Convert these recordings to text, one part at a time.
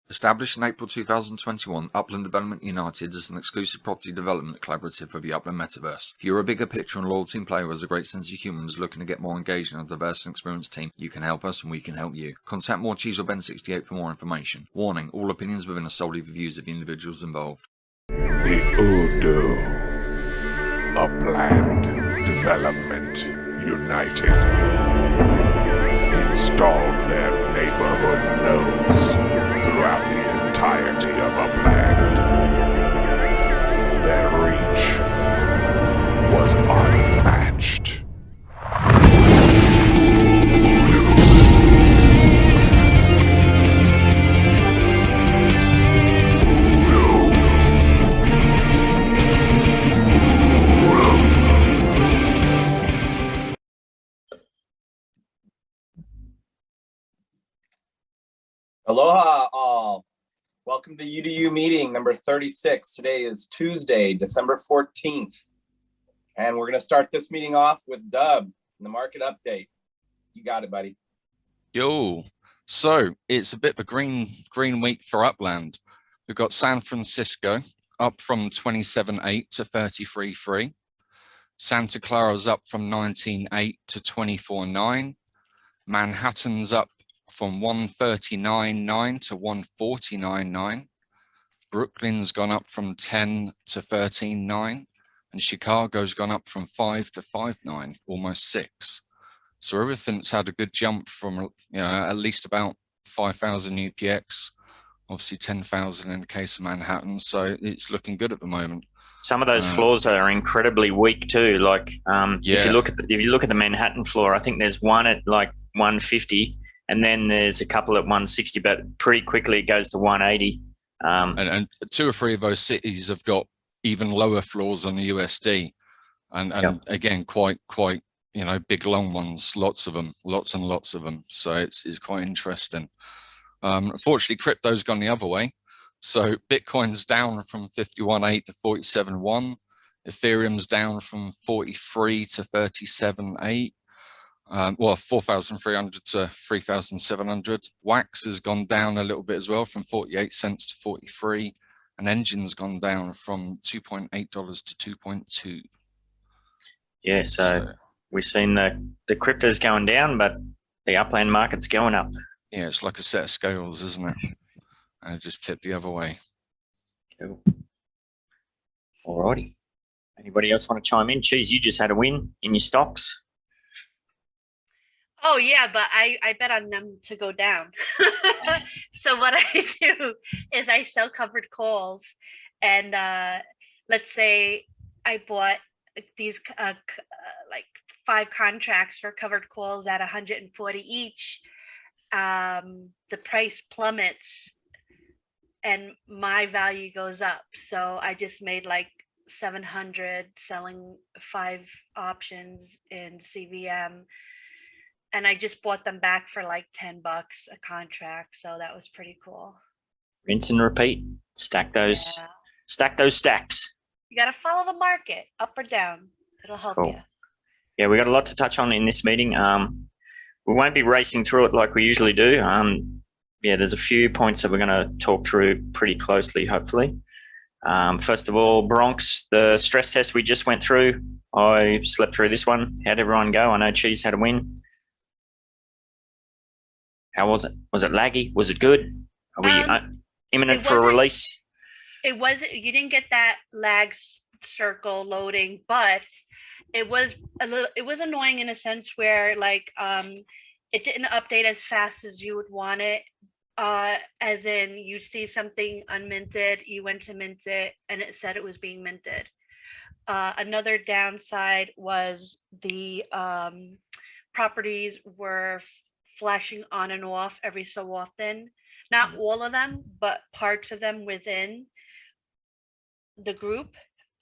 Established in April 2021, Upland Development United is an exclusive property development collaborative for the Upland Metaverse. If you're a bigger picture and loyal team player who has a great sense of humour and is looking to get more engaged in a diverse and experienced team, you can help us and we can help you. Contact Morecheese or Ben68 for more information. Warning, all opinions within are solely the views of the individuals involved. The UDU, Upland Development United, installed their neighborhood nodes throughout the entirety of Upland. Their reach was unmatched. Aloha all. Welcome to UDU meeting number 36. Today is Tuesday, December 14th. And we're going to start this meeting off with Dub and the market update. You got it, buddy. Yo, so it's a bit of a green week for Upland. We've got San Francisco up from 27.8 to 33.3. Santa Clara's up from 19.8 to 24.9. Manhattan's up from 139.9 to 149.9. Brooklyn's gone up from 10 to 13.9, and Chicago's gone up from 5 to 5.9, almost 6. So everything's had a good jump from, at least about 5,000 UPX, obviously 10,000 in the case of Manhattan. So it's looking good at the moment. Some of those floors are incredibly weak too. Like if you look at the Manhattan floor, I think there's one at like 150. And then there's a couple at 160, but pretty quickly it goes to 180. And 2 or 3 of those cities have got even lower floors on the USD, and again quite big long ones, lots and lots of them. So it's quite interesting. Unfortunately, crypto's gone the other way. So Bitcoin's down from 51.8 to 47.1. Ethereum's down from 43 to 37.8. 4,300 to 3,700. Wax has gone down a little bit as well from 48 cents to 43, and Engine's gone down from $2.8 to 2.2. Yeah, so we've seen the crypto's going down, but the Upland market's going up. Yeah, it's like a set of scales, isn't it? And it just tipped the other way. Cool. Alrighty. Anybody else want to chime in? Cheese, you just had a win in your stocks. Oh yeah, but I bet on them to go down. So what I do is I sell covered calls, and let's say I bought these like 5 contracts for covered calls at 140 each. The price plummets and my value goes up. So I just made like 700 selling 5 options in CVM. And I just bought them back for like $10 a contract. So that was pretty cool. Rinse and repeat. Stack those. Yeah. Stack those stacks. You got to follow the market up or down. It'll help you. Yeah, we got a lot to touch on in this meeting. We won't be racing through it like we usually do. There's a few points that we're going to talk through pretty closely, hopefully. First of all, Bronx, the stress test we just went through. I slept through this one. How'd everyone go? I know Cheese had a win. How was it? Was it laggy? Was it good? Are we imminent for a release? It wasn't. You didn't get that lag circle loading, but it was it was annoying in a sense where like it didn't update as fast as you would want it. As in, you see something unminted, you went to mint it, and it said it was being minted. Another downside was the properties were flashing on and off every so often. Not all of them, but parts of them within the group.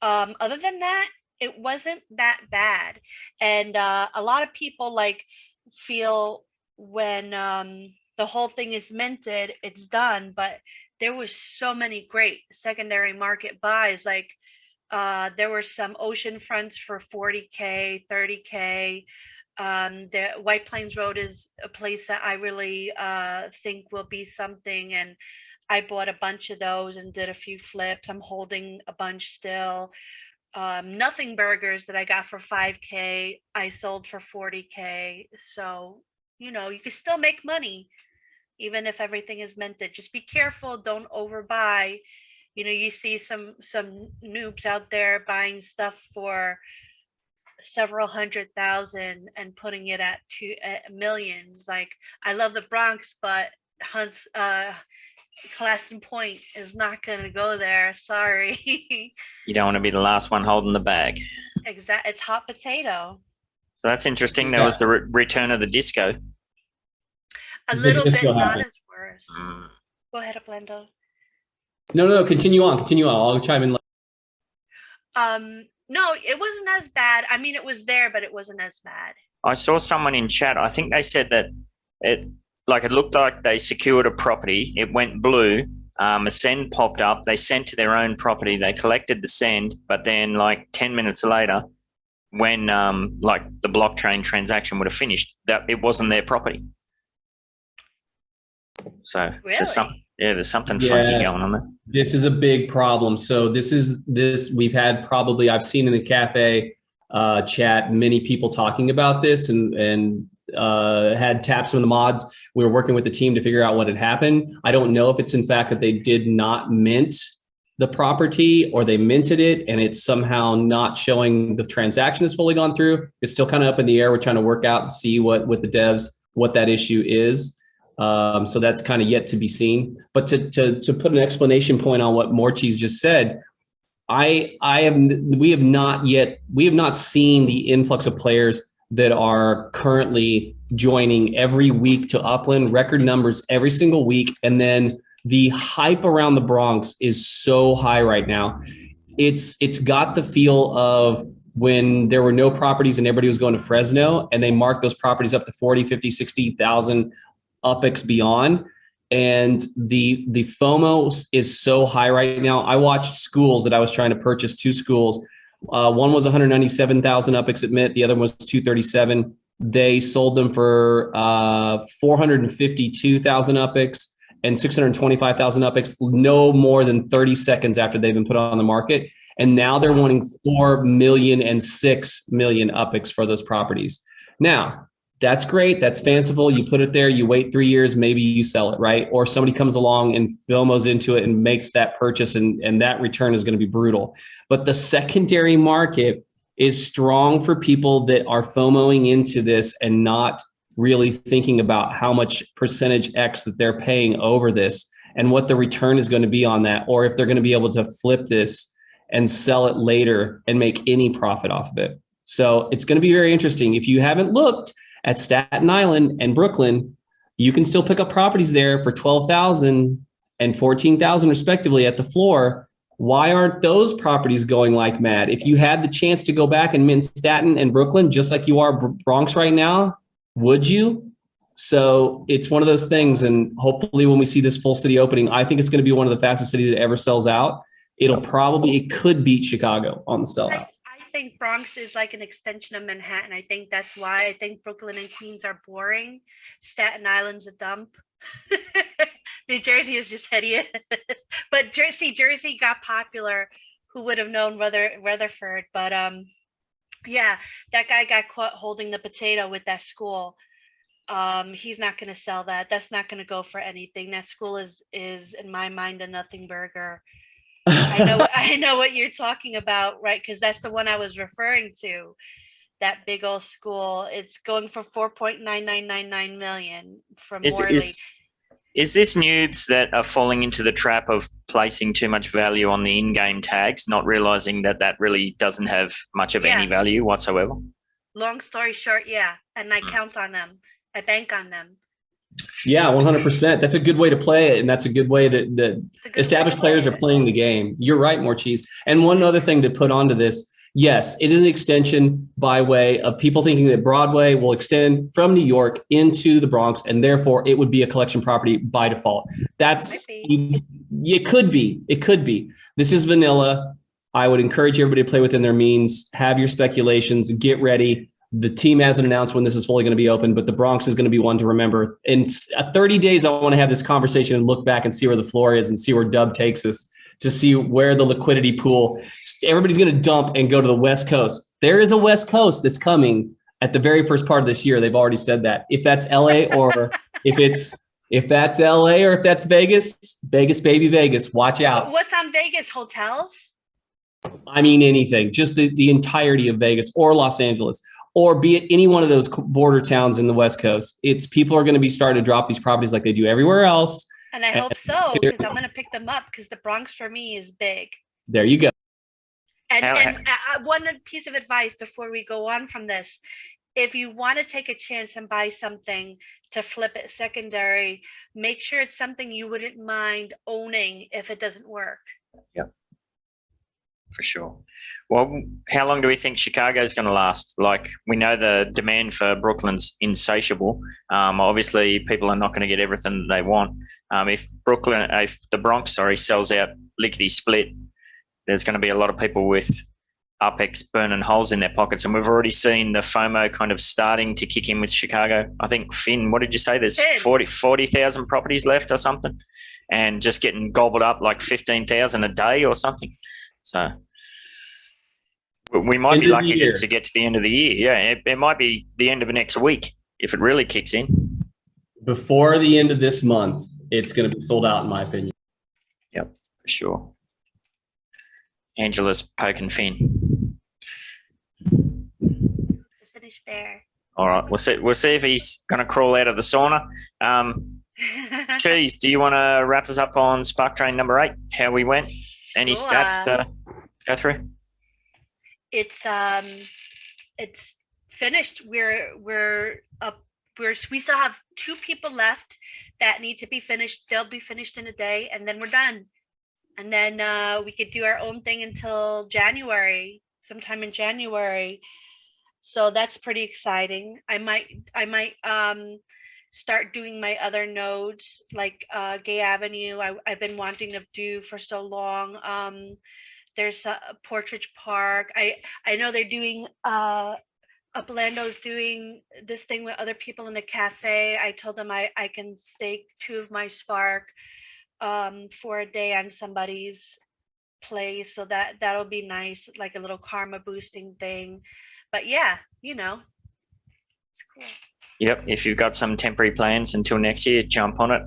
Other than that, it wasn't that bad. And a lot of people like feel when the whole thing is minted, it's done, but there was so many great secondary market buys. Like there were some ocean fronts for 40K, 30K. The White Plains Road is a place that I really think will be something, and I bought a bunch of those and did a few flips. I'm holding a bunch still. Nothing burgers that I got for 5K, I sold for 40K. So, you know, you can still make money even if everything is minted. Just be careful, don't overbuy. You know, you see some noobs out there buying stuff for several 100,000 and putting it at millions. Like, I love the Bronx, but Hunt's Class and Point is not going to go there. Sorry. You don't want to be the last one holding the bag. Exactly. It's hot potato. So that's interesting. There was the return of the disco. A little bit, disco not happened. as worse. Go ahead, Uplando. No, continue on. I'll chime in. No, it wasn't as bad. I mean, it was there, but it wasn't as bad. I saw someone in chat. I think they said that it looked like they secured a property. It went blue. A send popped up. They sent to their own property. They collected the send, but then like 10 minutes later, when like the blockchain transaction would have finished, that it wasn't their property. So Really? there's something funky going on there. This is a big problem. So we've had probably, I've seen in the cafe chat, many people talking about this and had taps from the mods. We were working with the team to figure out what had happened. I don't know if it's in fact that they did not mint the property or they minted it and it's somehow not showing the transaction has fully gone through. It's still kind of up in the air. We're trying to work out and see with the devs, what that issue is. So that's kind of yet to be seen. But to put an explanation point on what Morecheese just said, we have not seen the influx of players that are currently joining every week to Upland, record numbers every single week. And then the hype around the Bronx is so high right now. It's got the feel of when there were no properties and everybody was going to Fresno and they marked those properties up to 40, 50, 60,000 UPX beyond. And the FOMO is so high right now. I watched schools that I was trying to purchase, 2 schools. One was 197,000 UPX at Mint. The other one was 237. They sold them for 452,000 UPX and 625,000 UPX, no more than 30 seconds after they've been put on the market. And now they're wanting 4 million and 6 million UPX for those properties. Now, that's great. That's fanciful. You put it there, you wait 3 years, maybe you sell it, right? Or somebody comes along and FOMOs into it and makes that purchase and that return is going to be brutal. But the secondary market is strong for people that are FOMOing into this and not really thinking about how much percentage X that they're paying over this and what the return is going to be on that, or if they're going to be able to flip this and sell it later and make any profit off of it. So it's going to be very interesting. If you haven't looked at Staten Island and Brooklyn, you can still pick up properties there for 12,000 and 14,000 respectively at the floor. Why aren't those properties going like mad? If you had the chance to go back and mint Staten and Brooklyn, just like you are Bronx right now, would you? So it's one of those things. And hopefully when we see this full city opening, I think it's going to be one of the fastest cities that ever sells out. It could beat Chicago on the sellout. I think Bronx is like an extension of Manhattan. I think that's why I think Brooklyn and Queens are boring. Staten Island's a dump. New Jersey is just hideous. But Jersey got popular. Who would have known Rutherford? But yeah, that guy got caught holding the potato with that school. He's not going to sell that. That's not going to go for anything. That school is in my mind a nothing burger. I know what you're talking about, right? Because that's the one I was referring to. That big old school. It's going for 4.9999 million from Morley. Is this noobs that are falling into the trap of placing too much value on the in-game tags, not realizing that really doesn't have much of any value whatsoever? Long story short, yeah. And I count on them. I bank on them. Yeah, 100%. That's a good way to play it. And that's a good way that established players are playing the game. You're right, Morecheese. And one other thing to put onto this, yes, it is an extension by way of people thinking that Broadway will extend from New York into the Bronx, and therefore it would be a collection property by default. It could be. This is vanilla. I would encourage everybody to play within their means, have your speculations, get ready. The team hasn't announced when this is fully going to be open, but the Bronx is going to be one to remember. In 30 days, I want to have this conversation and look back and see where the floor is and see where Dub takes us to see where the liquidity pool. Everybody's going to dump and go to the West Coast. There is a West Coast that's coming at the very first part of this year. They've already said that. If that's LA or if that's LA or if that's Vegas, baby, Vegas, watch out. What's on Vegas? Hotels? I mean, anything, just the entirety of Vegas or Los Angeles, or be it any one of those border towns in the West Coast. It's people are going to be starting to drop these properties like they do everywhere else. And I hope so, because I'm going to pick them up because the Bronx for me is big. There you go. And one piece of advice before we go on from this, if you want to take a chance and buy something to flip it secondary, make sure it's something you wouldn't mind owning if it doesn't work. Yep, for sure. Well, how long do we think Chicago's going to last? Like, we know the demand for Brooklyn's insatiable. Obviously, people are not going to get everything that they want. If the Bronx, sells out lickety split, there's going to be a lot of people with Upex burning holes in their pockets. And we've already seen the FOMO kind of starting to kick in with Chicago. I think, Finn, what did you say? There's 40,000 properties left or something, and just getting gobbled up like 15,000 a day or something. So we might be lucky to get to the end of the year. Yeah, it might be the end of the next week if it really kicks in. Before the end of this month, it's going to be sold out, in my opinion. Yep, for sure. Angela's poking Finn. Finish bear. All right, we'll see if he's going to crawl out of the sauna. Cheese, do you want to wrap us up on Spark Train number 8? How we went? Any stats to go through? It's finished. We still have 2 people left that need to be finished. They'll be finished in a day, and then we're done. And then we could do our own thing until January, sometime in January. So that's pretty exciting. I might start doing my other nodes like Gay Avenue. I've been wanting to do for so long. There's a Portridge Park. I know they're doing Uplando's doing this thing with other people in the cafe. I told them I can stake 2 of my Spark for a day on somebody's place, so that'll be nice, like a little karma boosting thing. But yeah, it's cool. Yep, if you've got some temporary plans until next year, jump on it.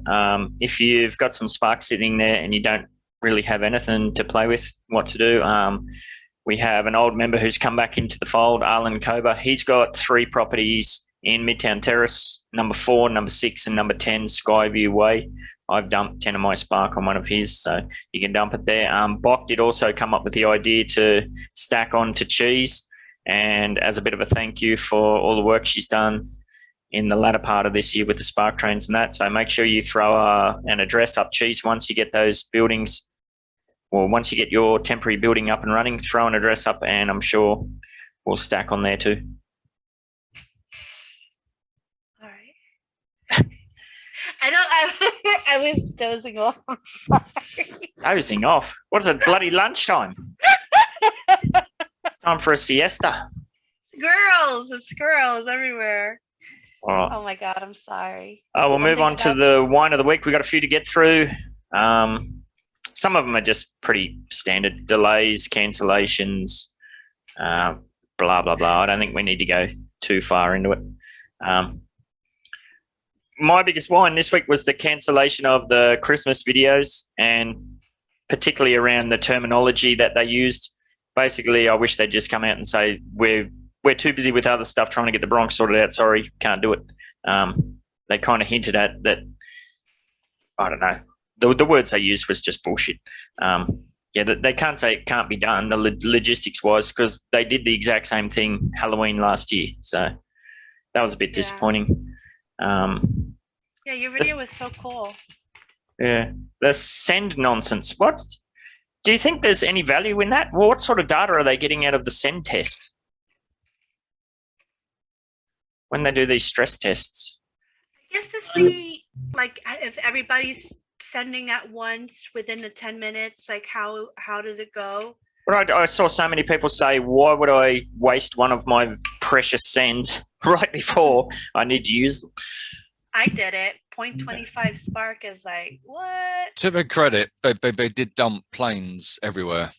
If you've got some Spark sitting there and you don't really have anything to play with, what to do, we have an old member who's come back into the fold, Arlen Kober. He's got 3 properties in Midtown Terrace, number 4, number 6, and number 10, Skyview Way. I've dumped 10 of my Spark on one of his, so you can dump it there. Bok did also come up with the idea to stack on to Cheese, and as a bit of a thank you for all the work she's done in the latter part of this year with the Spark Trains and that. So make sure you throw an address up, Cheese, once you get those buildings, or once you get your temporary building up and running, throw an address up, and I'm sure we'll stack on there too. All right. I was dozing off. I'm sorry. Dozing off? What is it, bloody lunchtime? Time for a siesta. It's girls everywhere. All right. Oh my God, I'm sorry. We'll move on to the wine of the week. We've got a few to get through. Some of them are just pretty standard delays, cancellations, blah, blah, blah. I don't think we need to go too far into it. My biggest wine this week was the cancellation of the Christmas videos, and particularly around the terminology that they used. Basically, I wish they'd just come out and say, we're too busy with other stuff trying to get the Bronx sorted out. Sorry, can't do it. They kind of hinted at that. I don't know. The words they used was just bullshit. They can't say it can't be done, the logistics wise, because they did the exact same thing Halloween last year. So that was a bit disappointing. Yeah, your video was so cool. Yeah. The send nonsense. What? Do you think there's any value in that? What sort of data are they getting out of the send test when they do these stress tests? I guess to see like if everybody's sending at once within the 10 minutes, like how does it go? But I saw so many people say, why would I waste one of my precious cents right before I need to use them. I did it. 0.25 spark is like, what? To their credit, they did dump planes everywhere.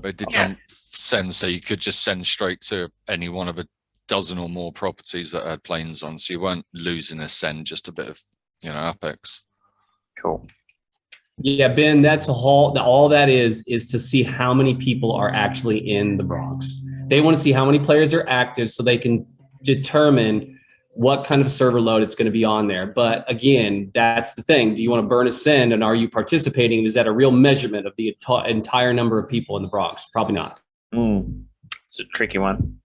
They did dump send, so you could just send straight to any one of a dozen or more properties that had planes on, so you weren't losing a send, just a bit of, you know, Apex. Cool. Yeah, Ben, that's all that is to see how many people are actually in the Bronx. They want to see how many players are active so they can determine what kind of server load it's going to be on there. But again, that's the thing. Do you want to burn a send, and are you participating? Is that a real measurement of the entire number of people in the Bronx? Probably not. It's a tricky one.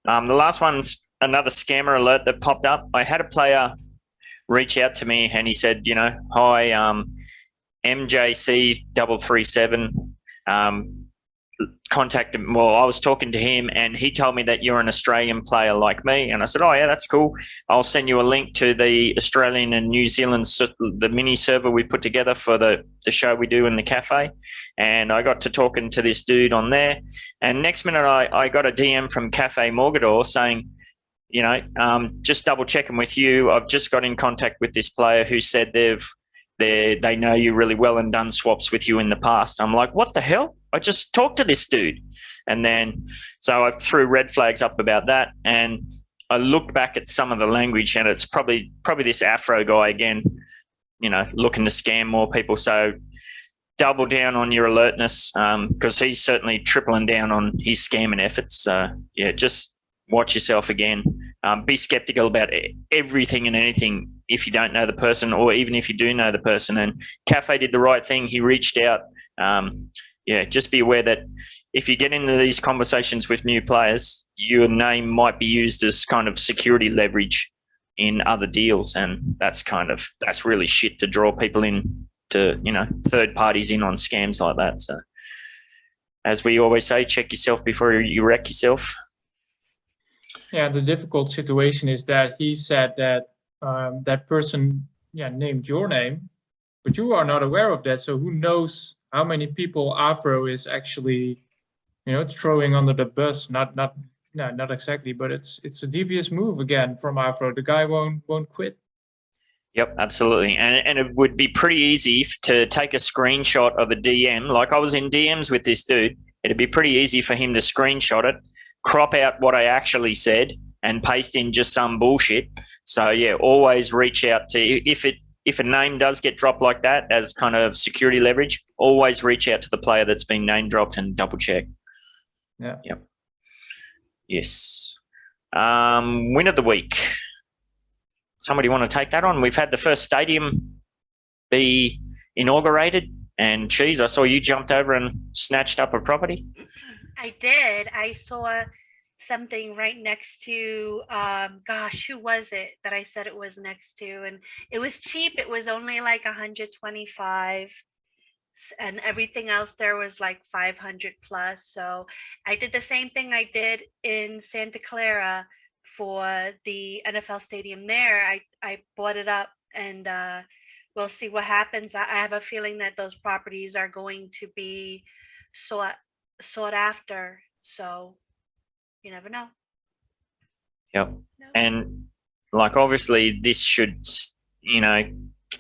The last one's another scammer alert that popped up. I had a player reach out to me and he said, you know, hi, MJC337, contacted, well, I was talking to him and he told me that you're an Australian player like me. And I said, oh yeah, that's cool. I'll send you a link to the Australian and New Zealand, the mini server we put together for the show we do in the cafe. And I got to talking to this dude on there. And next minute I got a DM from Cafe Morgador saying, you know, just double checking with you. I've just got in contact with this player who said they know you really well and done swaps with you in the past. I'm like, what the hell? I just talked to this dude. And then, so I threw red flags up about that. And I looked back at some of the language, and it's probably this Afro guy again, you know, looking to scam more people. So double down on your alertness, because he's certainly tripling down on his scamming efforts. So yeah, just watch yourself again. Be skeptical about everything and anything if you don't know the person, or even if you do know the person. And Cafe did the right thing. He reached out. Yeah, just be aware that if you get into these conversations with new players, your name might be used as kind of security leverage in other deals. And that's really shit to draw people in to, you know, third parties in on scams like that. So as we always say, check yourself before you wreck yourself. Yeah, the difficult situation is that he said that that person named your name, but you are not aware of that. So who knows how many people Afro is actually, you know, throwing under the bus? Not exactly, but it's a devious move again from Afro. The guy won't quit. Yep, absolutely. And it would be pretty easy to take a screenshot of a DM. Like I was in DMs with this dude. It'd be pretty easy for him to screenshot it, crop out what I actually said, and paste in just some bullshit. So yeah, always reach out to, if a name does get dropped like that as kind of security leverage, always reach out to the player that's been name dropped and double check. Yeah. Yep. Yes. Win of the week. Somebody want to take that on? We've had the first stadium be inaugurated, and geez, I saw you jumped over and snatched up a property. I did. I saw something right next to, gosh, who was it that I said it was next to? And it was cheap. It was only like 125, and everything else there was like 500 plus. So I did the same thing I did in Santa Clara for the NFL stadium there. I bought it up, and we'll see what happens. I have a feeling that those properties are going to be sought after. So you never know. Yep. No. And like obviously this should, you know,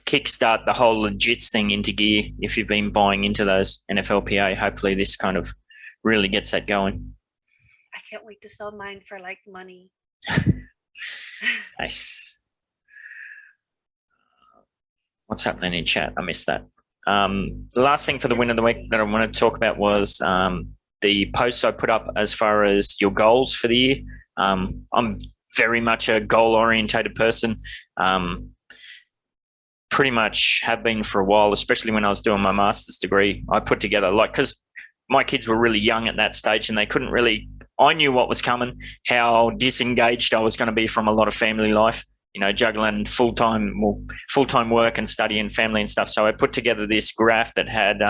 kickstart the whole legits thing into gear. If you've been buying into those NFLPA, hopefully this kind of really gets that going. I can't wait to sell mine for like money. Nice. What's happening in chat? I missed that. The last thing for the win of the week that I want to talk about was the posts I put up as far as your goals for the year. I'm very much a goal-orientated person. Pretty much have been for a while, especially when I was doing my master's degree. I put together, like, because my kids were really young at that stage and they couldn't really, I knew what was coming, how disengaged I was going to be from a lot of family life, you know, juggling full-time work and study and family and stuff. So I put together this graph that had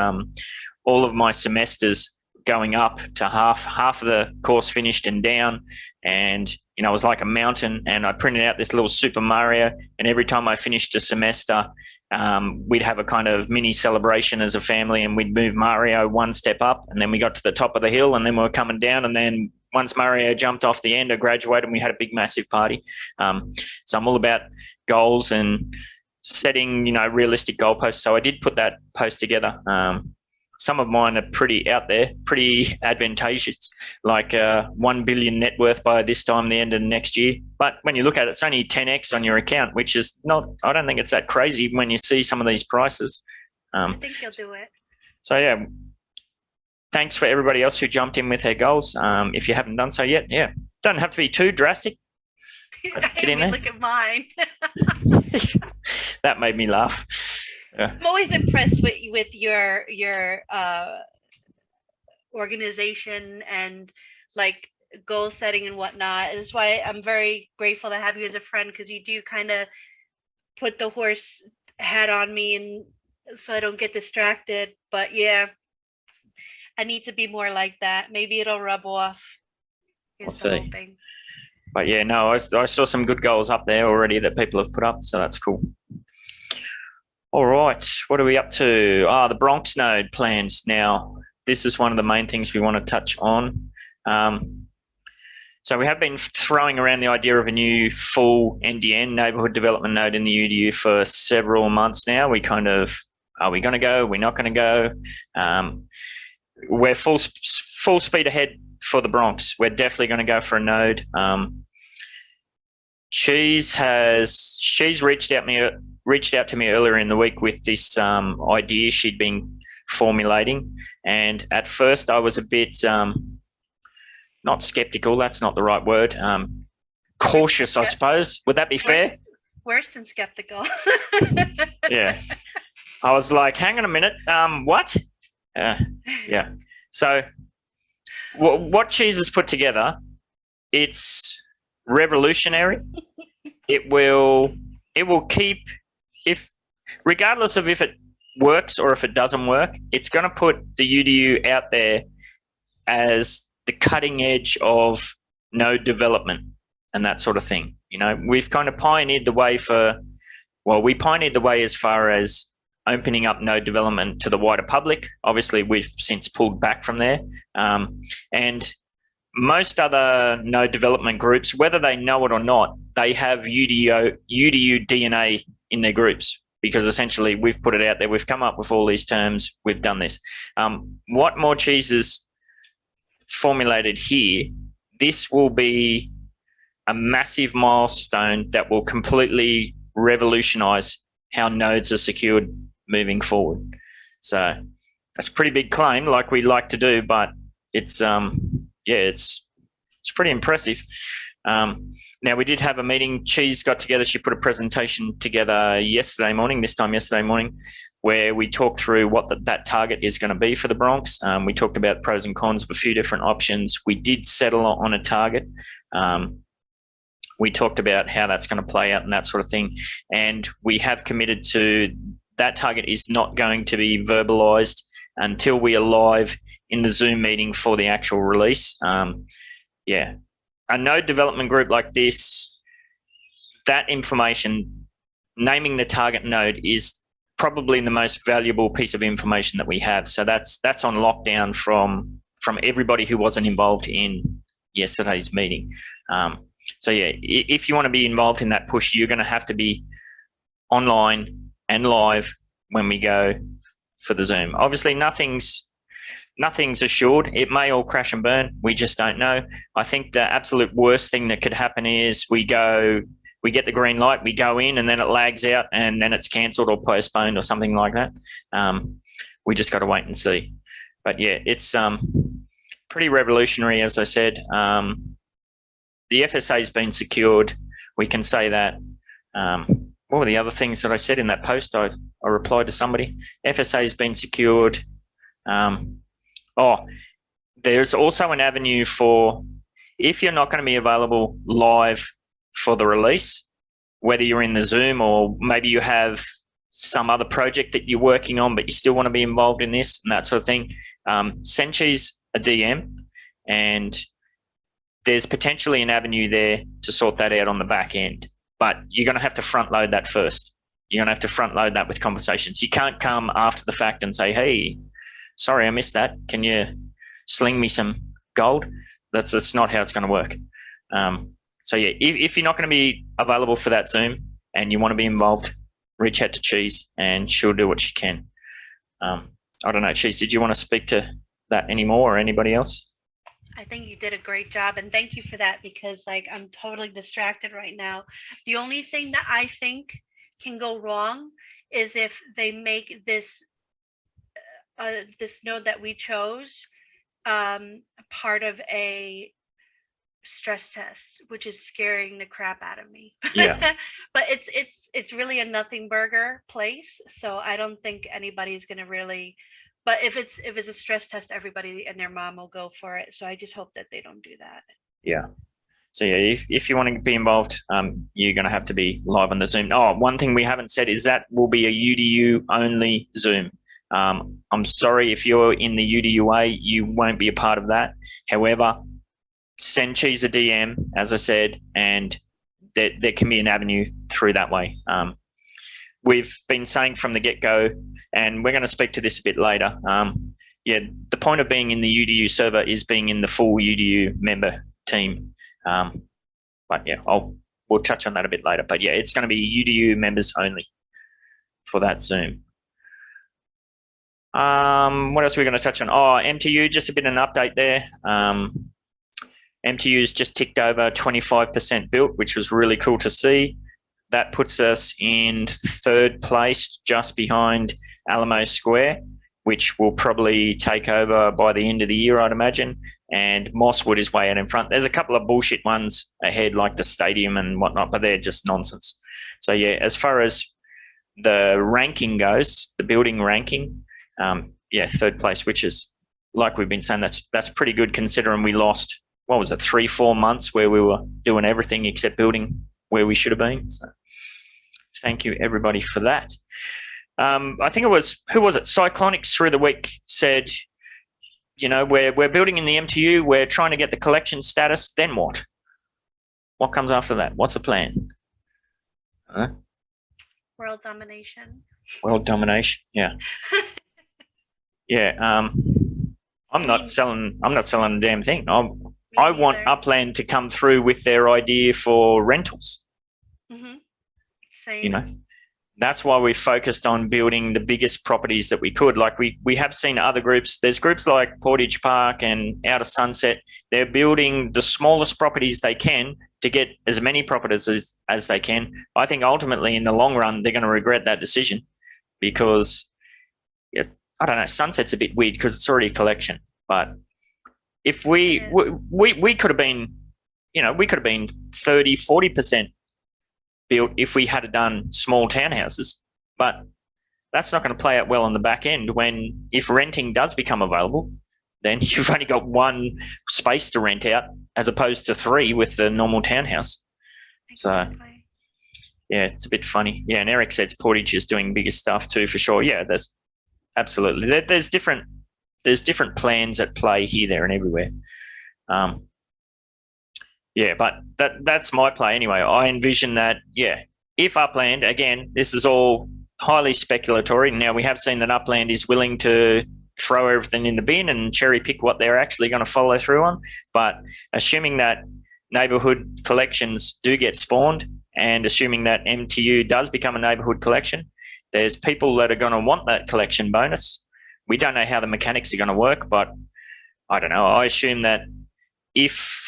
all of my semesters going up to half of the course finished and down. And, you know, it was like a mountain, and I printed out this little Super Mario, and every time I finished a semester, we'd have a kind of mini celebration as a family, and we'd move Mario one step up, and then we got to the top of the hill, and then we were coming down, and then once Mario jumped off the end, I graduated and we had a big, massive party. So I'm all about goals and setting, realistic goalposts. So I did put that post together. Some of mine are pretty out there, pretty advantageous, like 1 billion net worth by this time, the end of next year. But when you look at it, it's only 10x on your account, which is not, I don't think it's that crazy when you see some of these prices. I think you'll do it. So yeah, thanks for everybody else who jumped in with their goals. If you haven't done so yet, yeah, doesn't have to be too drastic. Get in there. Look at mine. That made me laugh. I'm always impressed with your organization and like goal setting and whatnot. That's why I'm very grateful to have you as a friend, because you do kind of put the horse hat on me, and so I don't get distracted. But yeah, I need to be more like that. Maybe it'll rub off. We'll see. But yeah, no, I saw some good goals up there already that people have put up, so that's cool. All right, what are we up to? The Bronx node plans. Now, this is one of the main things we want to touch on. So we have been throwing around the idea of a new full NDN, neighborhood development node in the UDU, for several months now. We kind of, are we going to go? We're not going to go. We're full speed ahead for the Bronx. We're definitely going to go for a node. She's reached out to me earlier in the week with this idea she'd been formulating, and at first I was a bit not skeptical, that's not the right word, cautious, I suppose. Would that be fair? Worse than skeptical. Yeah, I was like, hang on a minute, what? Yeah, so what Cheese has put together, it's revolutionary. It will keep, if regardless of if it works or if it doesn't work, it's going to put the UDU out there as the cutting edge of node development and that sort of thing. We've kind of pioneered the way we pioneered the way as far as opening up node development to the wider public. Obviously, we've since pulled back from there. And most other node development groups, whether they know it or not, they have UDU DNA in their groups, because essentially we've put it out there. We've come up with all these terms. We've done this. What Morecheese has formulated here, this will be a massive milestone that will completely revolutionize how nodes are secured moving forward. So that's a pretty big claim, like we like to do, but it's it's pretty impressive. Now, we did have a meeting. Cheese got together. She put a presentation together yesterday morning, where we talked through what that target is going to be for the Bronx. We talked about pros and cons of a few different options. We did settle on a target. We talked about how that's going to play out and that sort of thing. And we have committed to that target is not going to be verbalized until we are live in the Zoom meeting for the actual release. A node development group like this, that information, naming the target node, is probably the most valuable piece of information that we have. So that's on lockdown from everybody who wasn't involved in yesterday's meeting. So yeah, if you want to be involved in that push, you're going to have to be online and live when we go for the Zoom. Obviously, nothing's assured. It may all crash and burn. We just don't know. I think the absolute worst thing that could happen is we get the green light, we go in, and then it lags out, and then it's cancelled or postponed or something like that. We just got to wait and see. But yeah, it's pretty revolutionary, as I said. The FSA has been secured. We can say that. What were the other things that I said in that post? I replied to somebody. FSA has been secured. There's also an avenue for, if you're not going to be available live for the release, whether you're in the Zoom or maybe you have some other project that you're working on, but you still want to be involved in this and that sort of thing, send Cheese a DM, and there's potentially an avenue there to sort that out on the back end. But you're going to have to front load that first. You're going to have to front load that with conversations. You can't come after the fact and say, hey, sorry, I missed that. Can you sling me some gold? That's not how it's going to work. So yeah, if you're not going to be available for that Zoom and you want to be involved, reach out to Cheese and she'll do what she can. I don't know, Cheese, did you want to speak to that anymore or anybody else? I think you did a great job, and thank you for that, because like I'm totally distracted right now. The only thing that I think can go wrong is if they make this this node that we chose part of a stress test, which is scaring the crap out of me. Yeah. But it's really a nothing burger place, so I don't think anybody's gonna really. But if it's a stress test, everybody and their mom will go for it. So I just hope that they don't do that. Yeah. So yeah, if you want to be involved, you're going to have to be live on the Zoom. Oh, one thing we haven't said is that will be a UDU only Zoom. I'm sorry if you're in the UDUA, you won't be a part of that. However, send Cheese a DM, as I said, and there can be an avenue through that way. We've been saying from the get-go, and we're going to speak to this a bit later. Yeah, the point of being in the UDU server is being in the full UDU member team. But yeah, we'll touch on that a bit later. But yeah, it's going to be UDU members only for that Zoom. What else are we going to touch on? Oh, MTU, just a bit of an update there. MTU's just ticked over 25% built, which was really cool to see. That puts us in 3rd place, just behind Alamo Square, which will probably take over by the end of the year, I'd imagine. And Mosswood is way out in front. There's a couple of bullshit ones ahead, like the stadium and whatnot, but they're just nonsense. So yeah, as far as the ranking goes, the building ranking, yeah, 3rd place, which is, like we've been saying, that's pretty good considering we lost, what was it, 3-4 months where we were doing everything except building where we should have been. So thank you everybody for that. I think it was, who was it? Cyclonics through the week said, you know, we're building in the MTU, we're trying to get the collection status, then what? What comes after that? What's the plan? World domination. World domination, yeah. Yeah, I'm not selling a damn thing. I want Upland to come through with their idea for rentals. Same. You know, that's why we focused on building the biggest properties that we could. Like we have seen other groups. There's groups like Portage Park and Outer Sunset. They're building the smallest properties they can to get as many properties as they can. I think ultimately in the long run, they're going to regret that decision because, yeah, I don't know, Sunset's a bit weird because it's already a collection. But if we could have been, you know, we could have been 30, 40% built if we had done small townhouses, but that's not going to play out well on the back end when, if renting does become available, then you've only got 1 space to rent out as opposed to 3 with the normal townhouse. So yeah, it's a bit funny. Yeah, and Eric said Portage is doing bigger stuff too, for sure. Yeah, there's absolutely, there's different plans at play here, there and everywhere. Yeah, but that's my play anyway. I envision that, yeah, if Upland, again, this is all highly speculatory. Now, we have seen that Upland is willing to throw everything in the bin and cherry pick what they're actually going to follow through on. But assuming that neighbourhood collections do get spawned and assuming that MTU does become a neighbourhood collection, there's people that are going to want that collection bonus. We don't know how the mechanics are going to work, but I don't know. I assume that if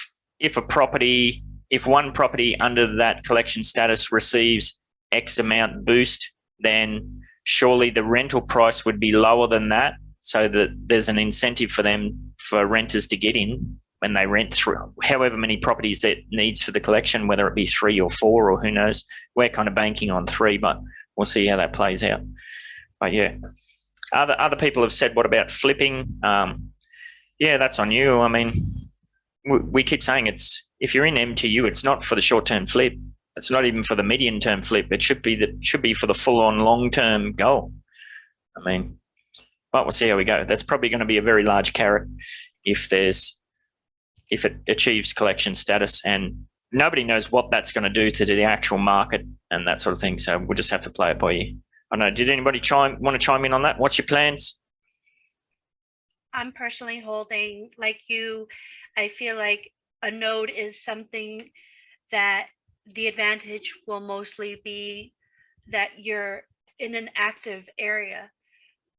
one property under that collection status receives X amount boost, then surely the rental price would be lower than that, so that there's an incentive for renters to get in when they rent through however many properties that needs for the collection, whether it be 3 or 4 or who knows. We're kind of banking on 3, but we'll see how that plays out. But yeah, other people have said, what about flipping? Yeah, that's on you. I mean, we keep saying if you're in MTU, it's not for the short-term flip. It's not even for the medium-term flip. It should be for the full-on long-term goal. I mean, but we'll see how we go. That's probably going to be a very large carrot if it achieves collection status, and nobody knows what that's going to do to the actual market and that sort of thing. So we'll just have to play it by ear. I don't know. Did anybody want to chime in on that? What's your plans? I'm personally holding, like you, I feel like a node is something that the advantage will mostly be that you're in an active area.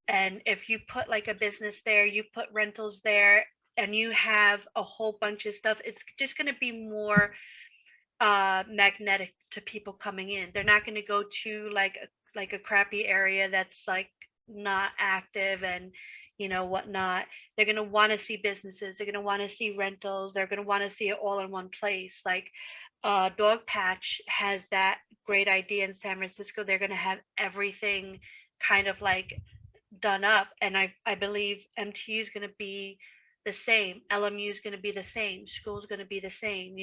And if you put like a business there, you put rentals there, and you have a whole bunch of stuff, it's just going to be more magnetic to people coming in. They're not going to go to like a crappy area that's like not active and whatnot. They're going to want to see businesses, they're going to want to see rentals, they're going to want to see it all in one place. Like Dog Patch has that great idea in San Francisco. They're going to have everything kind of like done up, and I believe MTU is going to be the same, LMU is going to be the same, school's going to be the same.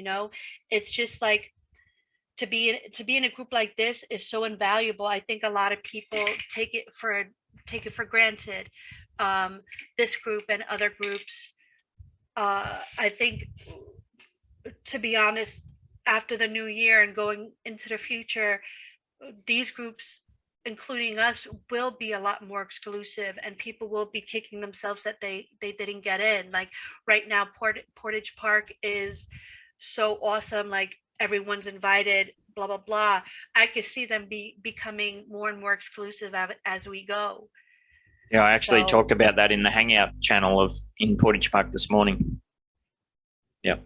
It's just like to be in a group like this is so invaluable. I think a lot of people take it for granted. This group and other groups, I think, to be honest, after the new year and going into the future, these groups, including us, will be a lot more exclusive, and people will be kicking themselves that they didn't get in. Like right now, Portage Park is so awesome, like everyone's invited, blah blah blah. I could see them becoming more and more exclusive as we go. Yeah, I actually So- talked about that in the Hangout channel in Portage Park this morning. Yeah.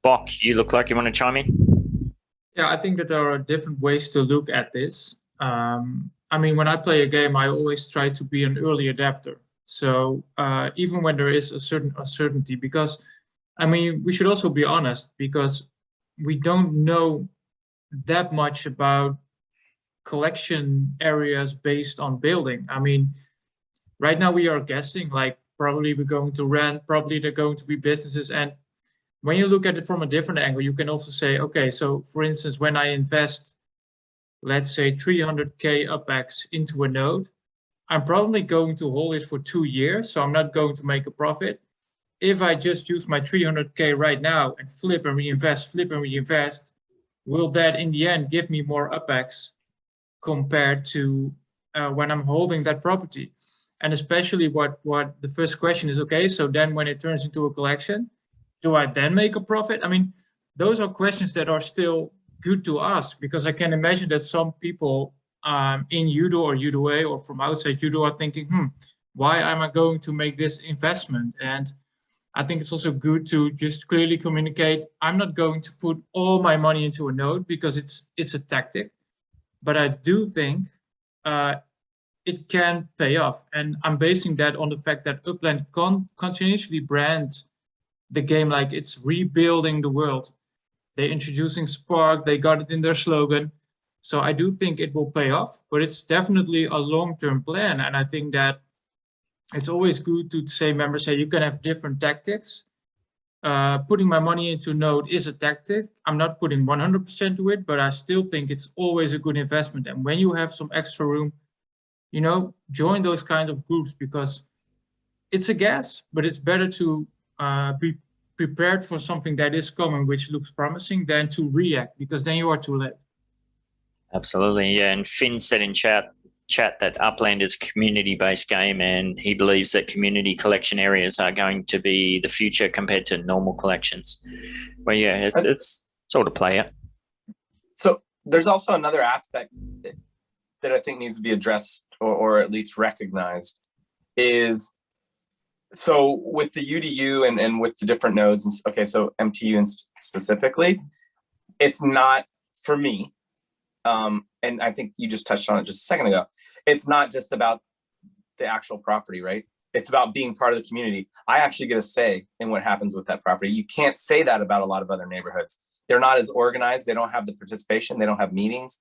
Bok, you look like you want to chime in? Yeah, I think that there are different ways to look at this. I mean, when I play a game, I always try to be an early adapter. So even when there is a certain uncertainty, because I mean, we should also be honest, because we don't know that much about collection areas based on building. I mean, right now we are guessing, like probably we're going to rent, probably they're going to be businesses. And when you look at it from a different angle, you can also say, okay, so for instance, when I invest, let's say 300K UPEX into a node, I'm probably going to hold it for 2 years, so I'm not going to make a profit. If I just use my 300K right now and flip and reinvest, will that in the end give me more UPEX compared to when I'm holding that property? And especially what the first question is, okay, so then when it turns into a collection, do I then make a profit? I mean, those are questions that are still good to ask, because I can imagine that some people in UDU or UDUA or from outside UDU are thinking, why am I going to make this investment? And I think it's also good to just clearly communicate, I'm not going to put all my money into a node because it's a tactic, but I do think it can pay off. And I'm basing that on the fact that Upland continuously brands the game like it's rebuilding the world. They're introducing Spark, they got it in their slogan. So I do think it will pay off, but it's definitely a long-term plan. And I think that it's always good to say, members say, you can have different tactics. Putting my money into Node is a tactic. I'm not putting 100% to it, but I still think it's always a good investment. And when you have some extra room, join those kind of groups, because it's a guess, but it's better to be prepared for something that is coming, which looks promising, than to react, because then you are too late. Absolutely, yeah. And Finn said in chat that Upland is a community-based game, and he believes that community collection areas are going to be the future compared to normal collections. Well, yeah, it's sort of play it. So there's also another aspect that I think needs to be addressed or at least recognized is, so with the UDU and with the different nodes, and okay, so MTU and specifically, it's not for me. And I think you just touched on it just a second ago. It's not just about the actual property, right? It's about being part of the community. I actually get a say in what happens with that property. You can't say that about a lot of other neighborhoods. They're not as organized. They don't have the participation. They don't have meetings.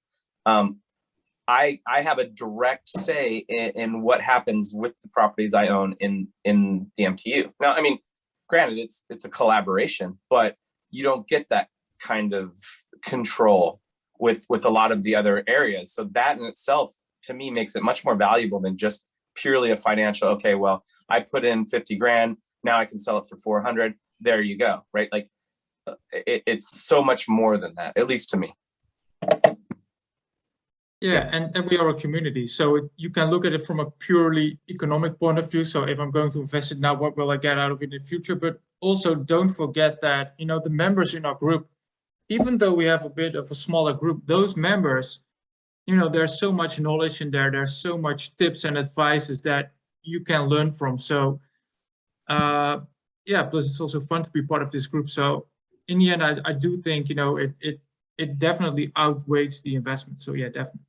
I have a direct say in what happens with the properties I own in the MTU. Now, I mean, granted, it's a collaboration, but you don't get that kind of control with a lot of the other areas. So that in itself, to me, makes it much more valuable than just purely a financial, okay, well, I put in 50 grand, now I can sell it for 400. There you go, right? Like it's so much more than that, at least to me. Yeah, and we are a community, so you can look at it from a purely economic point of view. So if I'm going to invest it now, what will I get out of it in the future? But also don't forget that, you know, the members in our group, even though we have a bit of a smaller group, those members, you know, there's so much knowledge in there. There's so much tips and advices that you can learn from. So yeah, plus it's also fun to be part of this group. So in the end, I do think, you know, it definitely outweighs the investment. So yeah, definitely.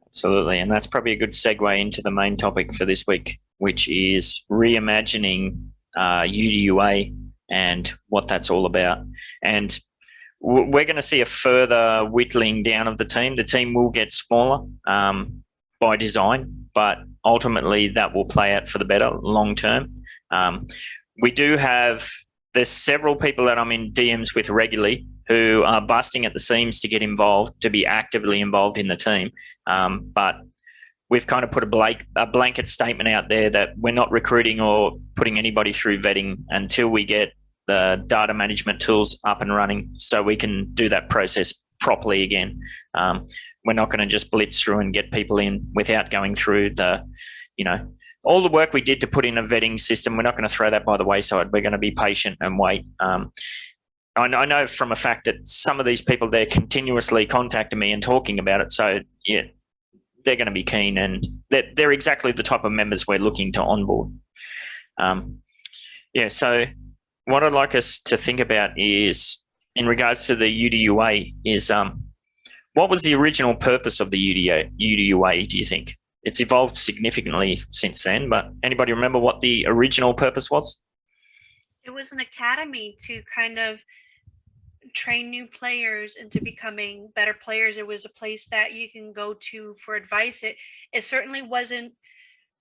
Absolutely. And that's probably a good segue into the main topic for this week, which is reimagining UDUA and what that's all about. And we're going to see a further whittling down of the team. The team will get smaller by design, but ultimately that will play out for the better long term. We do have, there's several people that I'm in DMs with regularly who are busting at the seams to get involved, to be actively involved in the team. But we've kind of put a blanket statement out there that we're not recruiting or putting anybody through vetting until we get the data management tools up and running so we can do that process properly again. We're not going to just blitz through and get people in without going through the, you know, all the work we did to put in a vetting system. We're not going to throw that by the wayside. We're going to be patient and wait. I know from a fact that some of these people, they're continuously contacting me and talking about it. So yeah, they're going to be keen, and they're exactly the type of members we're looking to onboard. Yeah, so what I'd like us to think about is, in regards to the UDUA, is what was the original purpose of the UDUA, do you think? It's evolved significantly since then, but anybody remember what the original purpose was? It was an academy to kind of train new players into becoming better players. It was a place that you can go to for advice. It certainly wasn't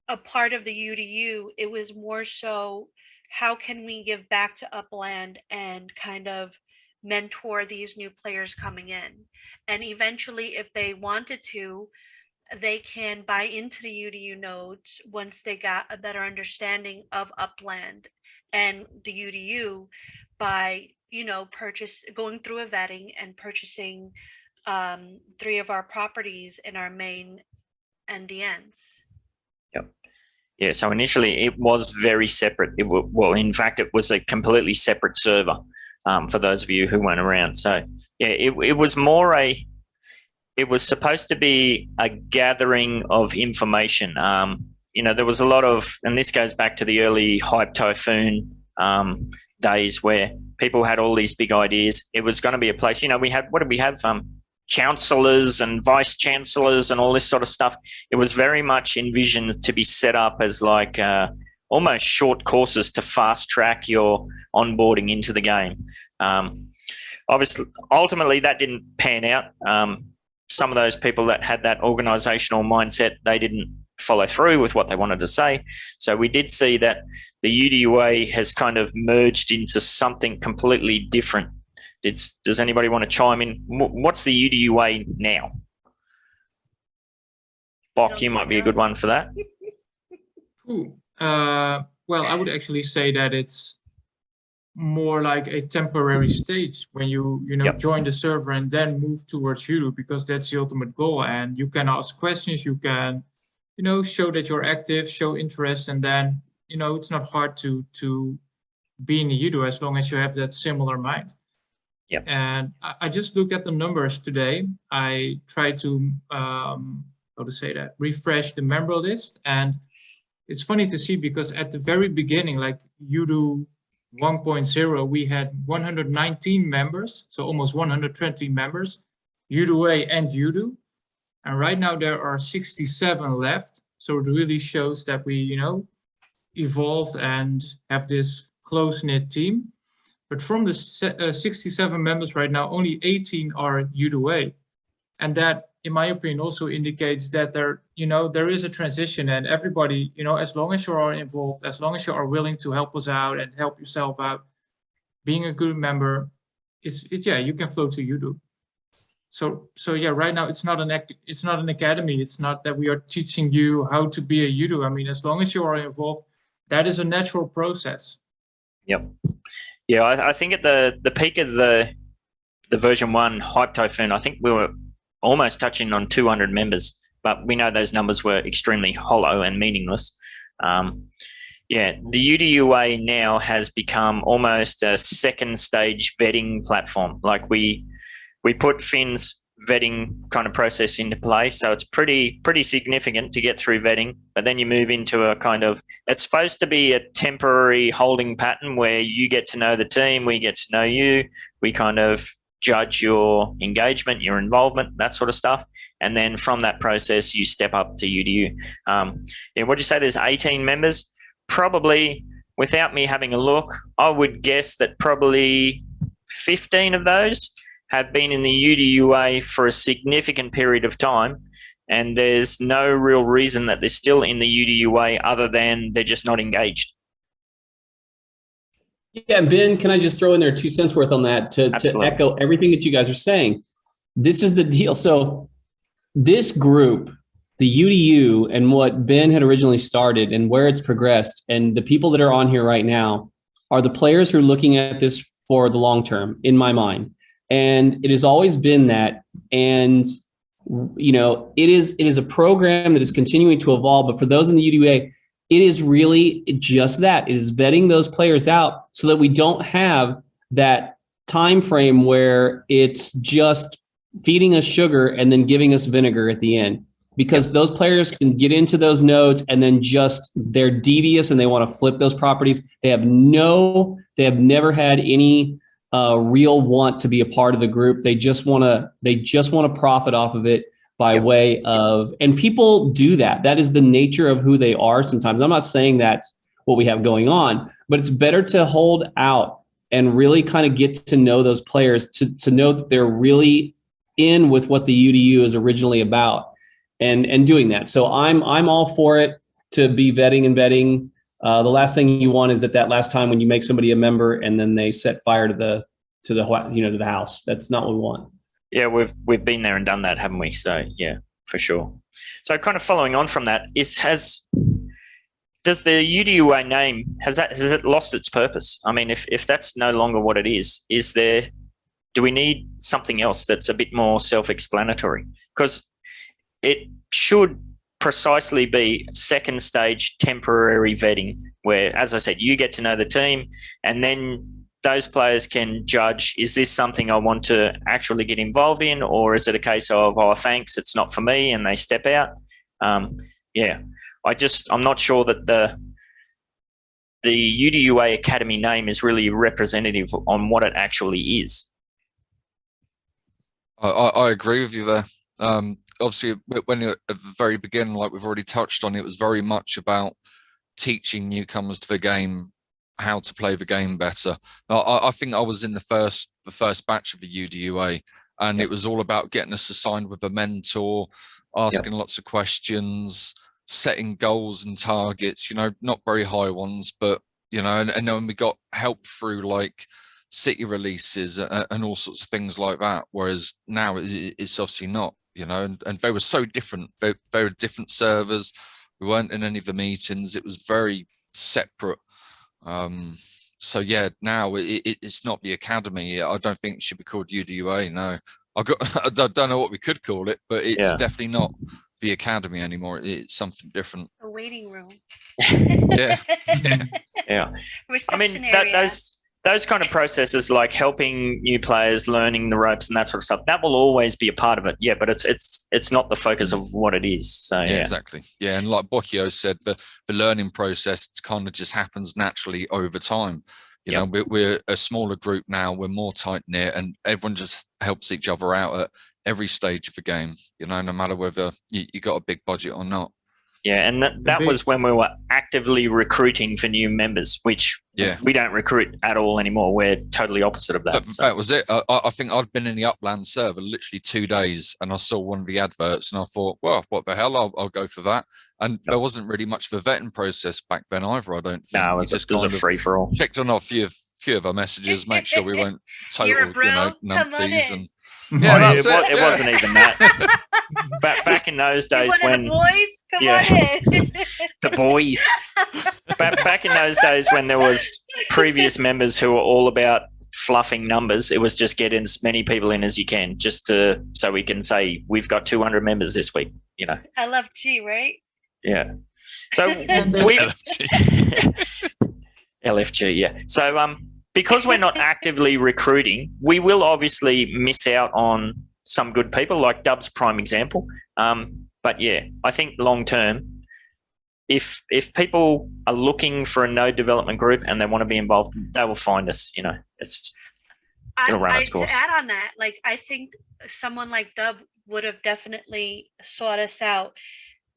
a part of the UDU. It was more so, how can we give back to Upland and kind of mentor these new players coming in? And eventually, if they wanted to, they can buy into the UDU nodes once they got a better understanding of Upland and the UDU by, you know, going through a vetting and purchasing 3 of our properties in our main NDNs. Yep. Yeah, so initially it was very separate. Well, in fact, it was a completely separate server for those of you who weren't around. So yeah, it was more it was supposed to be a gathering of information. You know, there was a lot of, and this goes back to the early Hype Typhoon days where people had all these big ideas. It was going to be a place, you know, what did we have? Chancellors and vice chancellors and all this sort of stuff. It was very much envisioned to be set up as like almost short courses to fast track your onboarding into the game. Obviously, ultimately that didn't pan out. Some of those people that had that organizational mindset, they didn't follow through with what they wanted to say. So we did see that the UDUA has kind of merged into something completely different. Does anybody want to chime in? What's the UDUA now? Bok, you might be a good one for that. Well, I would actually say that it's more like a temporary stage when you know, join the server and then move towards UDU, because that's the ultimate goal. And you can ask questions, you can, you know, show that you're active, show interest, and then, you know, it's not hard to be in the UDU as long as you have that similar mind. Yep. And I just looked at the numbers today. I tried to, refresh the member list. And it's funny to see, because at the very beginning, like UDU 1.0, we had 119 members, so almost 120 members, UDUA and UDU. And right now there are 67 left. So it really shows that we, you know, evolved and have this close-knit team. But from the 67 members right now, only 18 are UDUA. And that, in my opinion, also indicates that there is a transition, and everybody, you know, as long as you are involved, as long as you are willing to help us out and help yourself out, being a good member, you can flow to UDU. So yeah, right now it's not an academy. It's not that we are teaching you how to be a UDU. I mean, as long as you are involved, that is a natural process. Yep. Yeah, I think at the peak of the version 1 Hype Typhoon, I think we were almost touching on 200 members, but we know those numbers were extremely hollow and meaningless. Yeah, the UDUA now has become almost a second stage vetting platform. Like we put Finn's vetting kind of process into play, so it's pretty significant to get through vetting. But then you move into a kind of, it's supposed to be a temporary holding pattern where you get to know the team, we get to know you, we kind of judge your engagement, your involvement, that sort of stuff. And then from that process, you step up to UDU. Yeah, what'd you say? There's 18 members. Probably, without me having a look, I would guess that probably 15 of those have been in the UDUA for a significant period of time, and there's no real reason that they're still in the UDUA other than they're just not engaged. Yeah, and Ben, can I just throw in there 2 cents worth on that to echo everything that you guys are saying? This is the deal. So this group, the UDU, and what Ben had originally started and where it's progressed, and the people that are on here right now are the players who are looking at this for the long term, in my mind. And it has always been that. And, you know, it is a program that is continuing to evolve. But for those in the UDUA, it is really just that. It is vetting those players out so that we don't have that time frame where it's just feeding us sugar and then giving us vinegar at the end. Because those players can get into those nodes and then just, they're devious and they want to flip those properties. They have never had any real want to be a part of the group. They just want to profit off of it by way of, and people do that. That is the nature of who they are sometimes. I'm not saying that's what we have going on, but it's better to hold out and really kind of get to know those players to know that they're really in with what the UDU is originally about. And doing that. So I'm all for it to be vetting and vetting. The last thing you want is that last time when you make somebody a member and then they set fire to the house. That's not what we want. Yeah, we've been there and done that, haven't we? So yeah, for sure. So kind of following on from that, does the UDUA name, has it lost its purpose? I mean, if that's no longer what it is do we need something else that's a bit more self-explanatory? Because it should precisely be second stage temporary vetting where, as I said, you get to know the team and then those players can judge, is this something I want to actually get involved in, or is it a case of, oh, thanks, it's not for me, and they step out? Yeah, I'm not sure that the UDUA Academy name is really representative on what it actually is. I agree with you there. Obviously, when at the very beginning, like we've already touched on, it was very much about teaching newcomers to the game how to play the game better. I think I was in the first batch of the UDUA, and it was all about getting us assigned with a mentor, asking lots of questions, setting goals and targets. You know, not very high ones, but you know, and then we got help through like city releases and all sorts of things like that. Whereas now it's obviously not. You know, and they were so different. They were different servers. We weren't in any of the meetings. It was very separate. So yeah, now it's not the academy. I don't think it should be called UDUA. No, I don't know what we could call it, but it's definitely not the academy anymore. It's something different. A waiting room. Yeah. Reception I mean, area. those kind of processes, like helping new players, learning the ropes and that sort of stuff, that will always be a part of it. Yeah, but it's not the focus of what it is. So yeah, exactly. Yeah, and like Bocchio said, the learning process kind of just happens naturally over time. You know, we're a smaller group now. We're more tight knit, and everyone just helps each other out at every stage of the game. You know, no matter whether you got a big budget or not. Yeah, and that was when we were actively recruiting for new members, which we don't recruit at all anymore. We're totally opposite of that. That was it. I think I'd been in the Upland server literally 2 days, and I saw one of the adverts, and I thought, well, what the hell? I'll go for that. And there wasn't really much of a vetting process back then either, I don't think. No, it was just a free-for-all. Checked on a few of our messages, make sure we weren't total, numpties and... Yeah, it wasn't even that. Back in those days when Come on in. the boys. Back in those days when there was previous members who were all about fluffing numbers. It was just get as many people in as you can, so we can say we've got 200 members this week. LFG, right? Yeah. So LFG, yeah. So because we're not actively recruiting, we will obviously miss out on some good people, like Dub's prime example. But yeah, I think long term, if people are looking for a node development group and they want to be involved, they will find us. It'll run its course. To add on that, I think someone like Dub would have definitely sought us out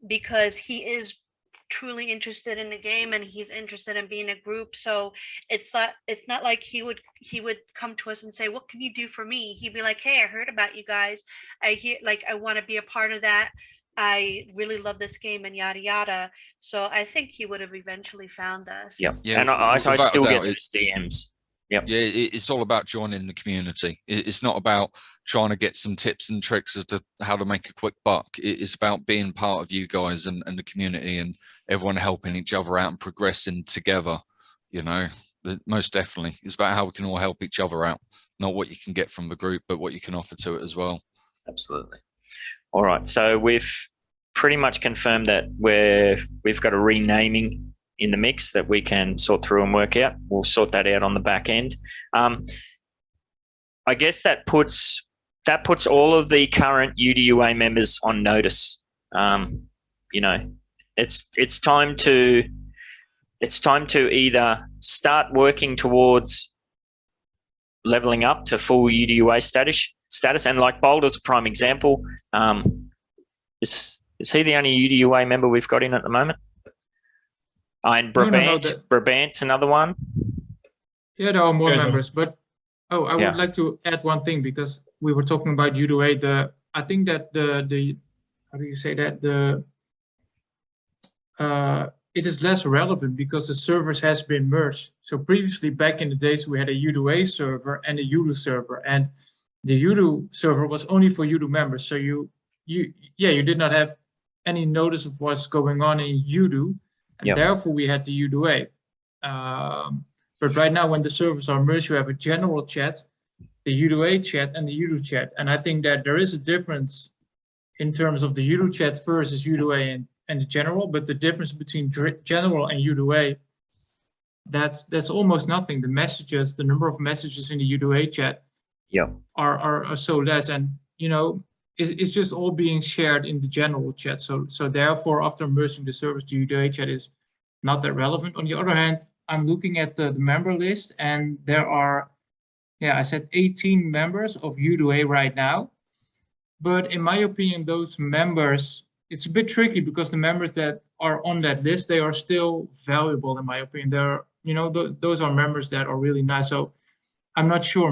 because he is truly interested in the game and he's interested in being a group. So it's not like he would come to us and say, what can you do for me? He'd be like, hey, I heard about you guys. I want to be a part of that. I really love this game and yada yada. So I think he would have eventually found us. Yeah. And I still get those DMs. Yep. Yeah, it's all about joining the community. It's not about trying to get some tips and tricks as to how to make a quick buck. It's about being part of you guys and the community and everyone helping each other out and progressing together. Most definitely. It's about how we can all help each other out, not what you can get from the group, but what you can offer to it as well. Absolutely. All right. So we've pretty much confirmed that we've got a renaming in the mix that we can sort through and work out. We'll sort that out on the back end. I guess that puts all of the current UDUA members on notice. It's time to either start working towards leveling up to full UDUA status. And like Boulder's a prime example. Is he the only UDUA member we've got in at the moment? And Brabant's another one. Yeah, there are more members, but I would like to add one thing because we were talking about UDUA. I think that the how do you say that it is less relevant because the servers has been merged. So previously, back in the days, we had a UDUA server and a UDU server, and the UDU server was only for UDU members. So you did not have any notice of what's going on in UDU. And therefore, we had the UDUA. But right now, when the servers are merged, you have a general chat, the UDUA chat, and the UDU chat. And I think that there is a difference in terms of the UDU chat versus UDUA and the general. But the difference between general and UDUA, that's almost nothing. The number of messages in the UDUA chat are so less. And, it's just all being shared in the general chat. So therefore, after merging the servers, the UDUA chat is not that relevant. On the other hand, I'm looking at the member list, and there are, I said 18 members of UDUA right now. But in my opinion, those members, it's a bit tricky because the members that are on that list, they are still valuable in my opinion. They're, those are members that are really nice. So I'm not sure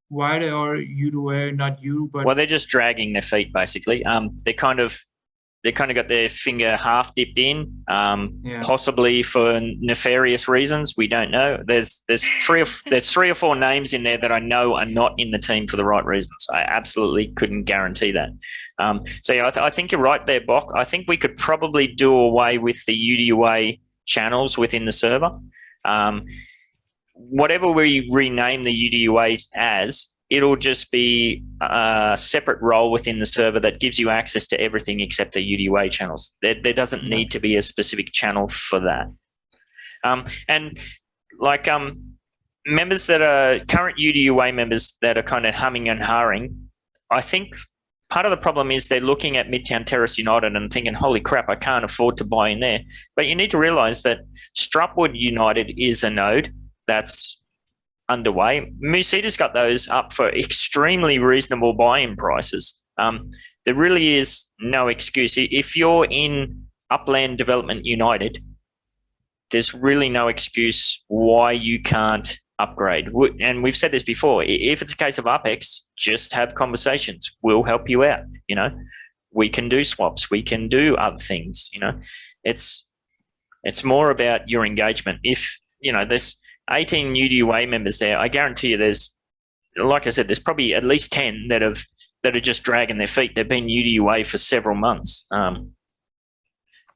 why they are UDUA, not you, but they're just dragging their feet basically. They kind of got their finger half dipped in, possibly for nefarious reasons. We don't know. There's three or four names in there that I know are not in the team for the right reasons. I absolutely couldn't guarantee that. I think you're right there, Bok. I think we could probably do away with the UDUA channels within the server. Whatever we rename the UDUA as, it'll just be a separate role within the server that gives you access to everything except the UDUA channels. There doesn't need to be a specific channel for that. Members that are current UDUA members that are kind of humming and hawing, I think part of the problem is they're looking at Midtown Terrace United and thinking, holy crap, I can't afford to buy in there. But you need to realize that Strupwood United is a node that's underway. Moosita's got those up for extremely reasonable buy-in prices. There really is no excuse. If you're in Upland Development United, there's really no excuse why you can't upgrade. And we've said this before. If it's a case of UpX, just have conversations. We'll help you out. We can do swaps. We can do other things. It's more about your engagement. If there's 18 UDUA members there, I guarantee you like I said, there's probably at least 10 that are just dragging their feet. They've been UDUA for several months. And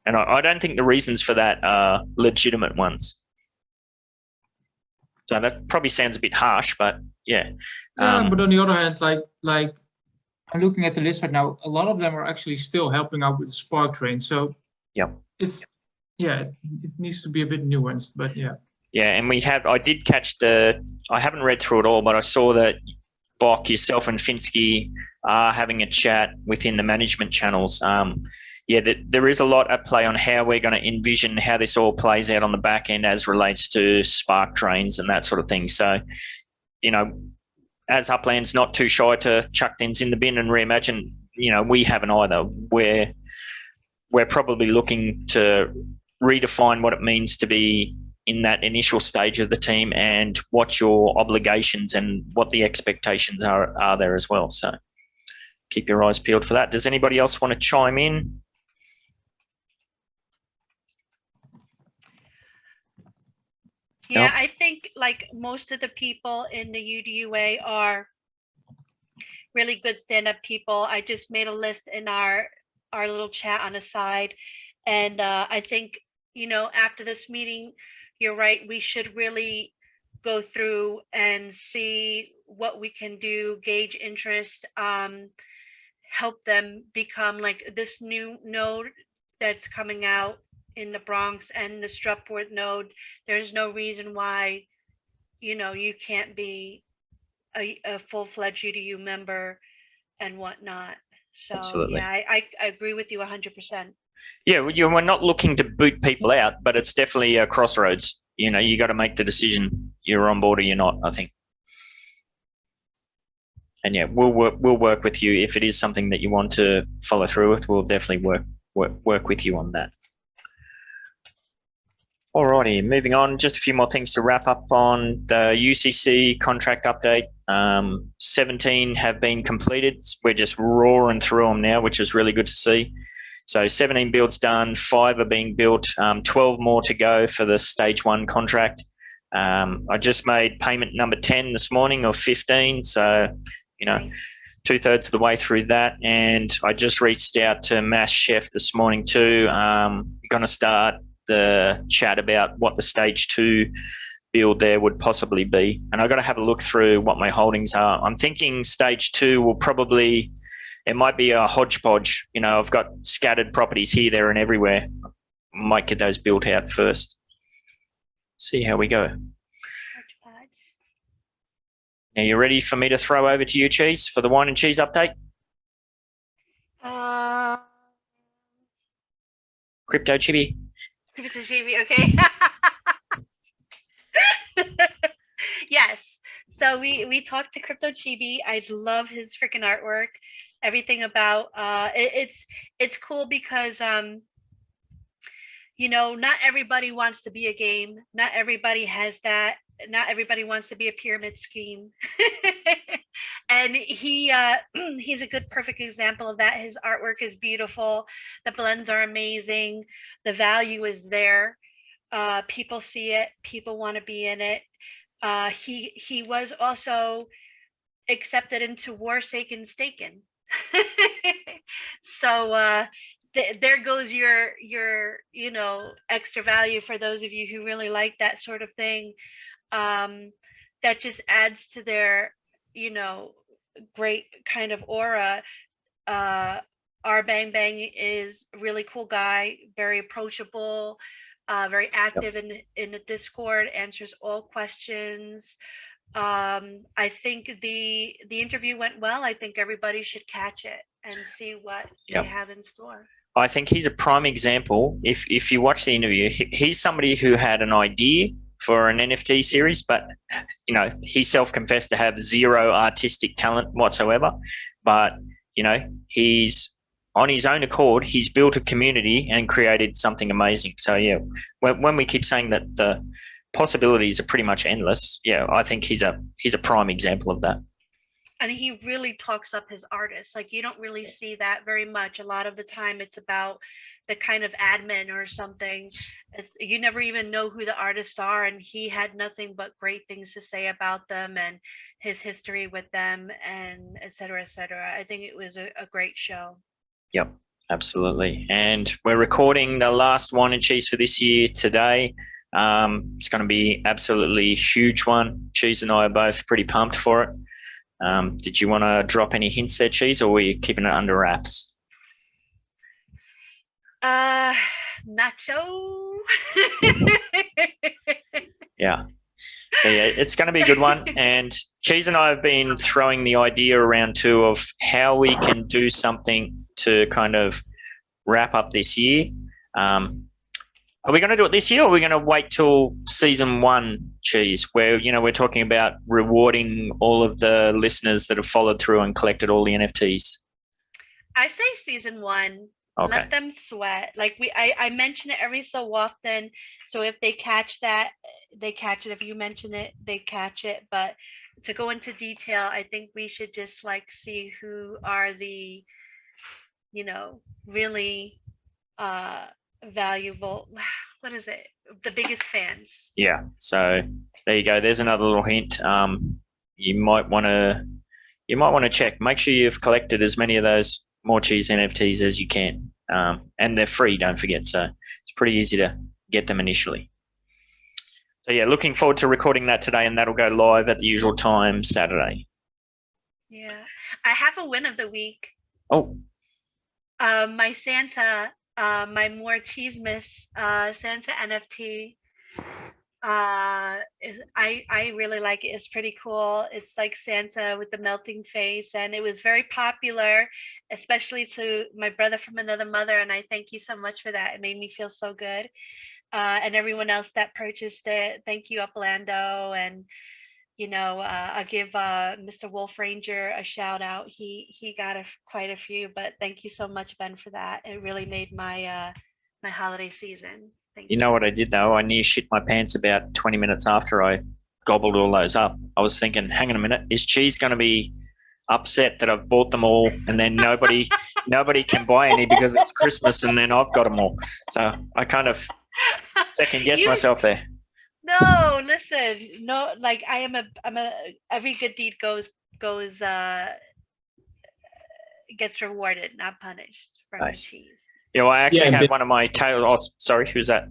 I don't think the reasons for that are legitimate ones. So that probably sounds a bit harsh, but yeah. Yeah, but on the other hand, like I'm looking at the list right now, a lot of them are actually still helping out with the Spark train. So yep. It needs to be a bit nuanced, but yeah. Yeah, and I did catch I haven't read through it all, but I saw that Bok, yourself and Finsky are having a chat within the management channels. There is a lot at play on how we're going to envision how this all plays out on the back end as relates to Spark trains and that sort of thing. So, as Upland's not too shy to chuck things in the bin and reimagine, we haven't either. We're probably looking to redefine what it means to be in that initial stage of the team and what your obligations and what the expectations are there as well. So keep your eyes peeled for that. Does anybody else want to chime in? Yeah, No? I think like most of the people in the UDUA are really good stand-up people. I just made a list in our little chat on the side, and I think after this meeting, you're right, we should really go through and see what we can do, gauge interest, help them become like this new node that's coming out in the Bronx and the Strupworth node. There's no reason why you can't be a full-fledged UDU member and whatnot. So Absolutely. yeah, I agree with you 100%. Yeah, we're not looking to boot people out, but it's definitely a crossroads. You got to make the decision. You're on board or you're not, I think. And yeah, we'll work with you if it is something that you want to follow through with. We'll definitely work with you on that. Alrighty, moving on. Just a few more things to wrap up on the UCC contract update. 17 have been completed. We're just roaring through them now, which is really good to see. So 17 builds done, 5 are being built, 12 more to go for the stage 1 contract. I just made payment number 10 this morning of 15. So, 2/3 of the way through that. And I just reached out to Mass Chef this morning too. Going to start the chat about what the stage 2 build there would possibly be. And I've got to have a look through what my holdings are. I'm thinking stage 2 will probably, it might be a hodgepodge. I've got scattered properties here, there and everywhere. Might get those built out first. See how we go. Now, you ready for me to throw over to you, Cheese, for the wine and cheese update? Crypto Chibi. Crypto Chibi, okay. Yes. So we talked to Crypto Chibi. I love his freaking artwork. Everything about it's cool because not everybody wants to be a game. Not everybody has that. Not everybody wants to be a pyramid scheme. And he's a good perfect example of that. His artwork is beautiful. The blends are amazing. The value is there. People see it. People want to be in it. He was also accepted into Warsaken Staken. So there goes your extra value for those of you who really like that sort of thing. That just adds to their great kind of aura. Our Bang Bang is a really cool guy, very approachable, very active in the Discord, answers all questions. I think the interview went well. I think everybody should catch it and see what they have in store. I think he's a prime example. If you watch the interview, he's somebody who had an idea for an NFT series, but he self-confessed to have zero artistic talent whatsoever. But he's on his own accord, he's built a community and created something amazing. So yeah, when we keep saying that the possibilities are pretty much endless, yeah, I think he's a prime example of that. And he really talks up his artists. Like, you don't really see that very much. A lot of the time it's about the kind of admin or something. You never even know who the artists are, and he had nothing but great things to say about them and his history with them, and et cetera, et cetera. I think it was a great show. Yep, absolutely. And we're recording the last wine and cheese for this year today. It's going to be absolutely huge one. Cheese and I are both pretty pumped for it. Did you want to drop any hints there, Cheese, or were you keeping it under wraps? Nacho. Yeah. So yeah, it's going to be a good one. And Cheese and I have been throwing the idea around too of how we can do something to kind of wrap up this year. Are we going to do it this year, or are we going to wait till season 1, Cheese, where, you know, we're talking about rewarding all of the listeners that have followed through and collected all the NFTs? I say season 1. Okay. Let them sweat. Like I mention it every so often. So if they catch that, they catch it. If you mention it, they catch it. But to go into detail, I think we should just like see who are the, you know, really valuable, what is it, the biggest fans. Yeah, so there you go. There's another little hint. You might want to check. Make sure you've collected as many of those Morecheese NFTs as you can, and they're free. Don't forget. So it's pretty easy to get them initially. So yeah, looking forward to recording that today, and that'll go live at the usual time Saturday. Yeah, I have a win of the week. Oh. My Santa. My Morecheese Santa NFT. I really like it. It's pretty cool. It's like Santa with the melting face, and it was very popular, especially to my brother from another mother. And I thank you so much for that. It made me feel so good. And everyone else that purchased it, thank you, Uplando. And you know, I'll give Mr. Wolf Ranger a shout out. He got quite a few, but thank you so much, Ben, for that. It really made my my holiday season. Thank you. You know what I did though? I near shit my pants about 20 minutes after I gobbled all those up. I was thinking, hang on a minute, is Cheese going to be upset that I've bought them all and then nobody can buy any because it's Christmas and then I've got them all? So I kind of second guessed myself there. No, listen, no, like I'm a every good deed gets rewarded, not punished. From Nice. Cheese. Yeah, well, I actually had one of my tail. Oh, sorry, who's that?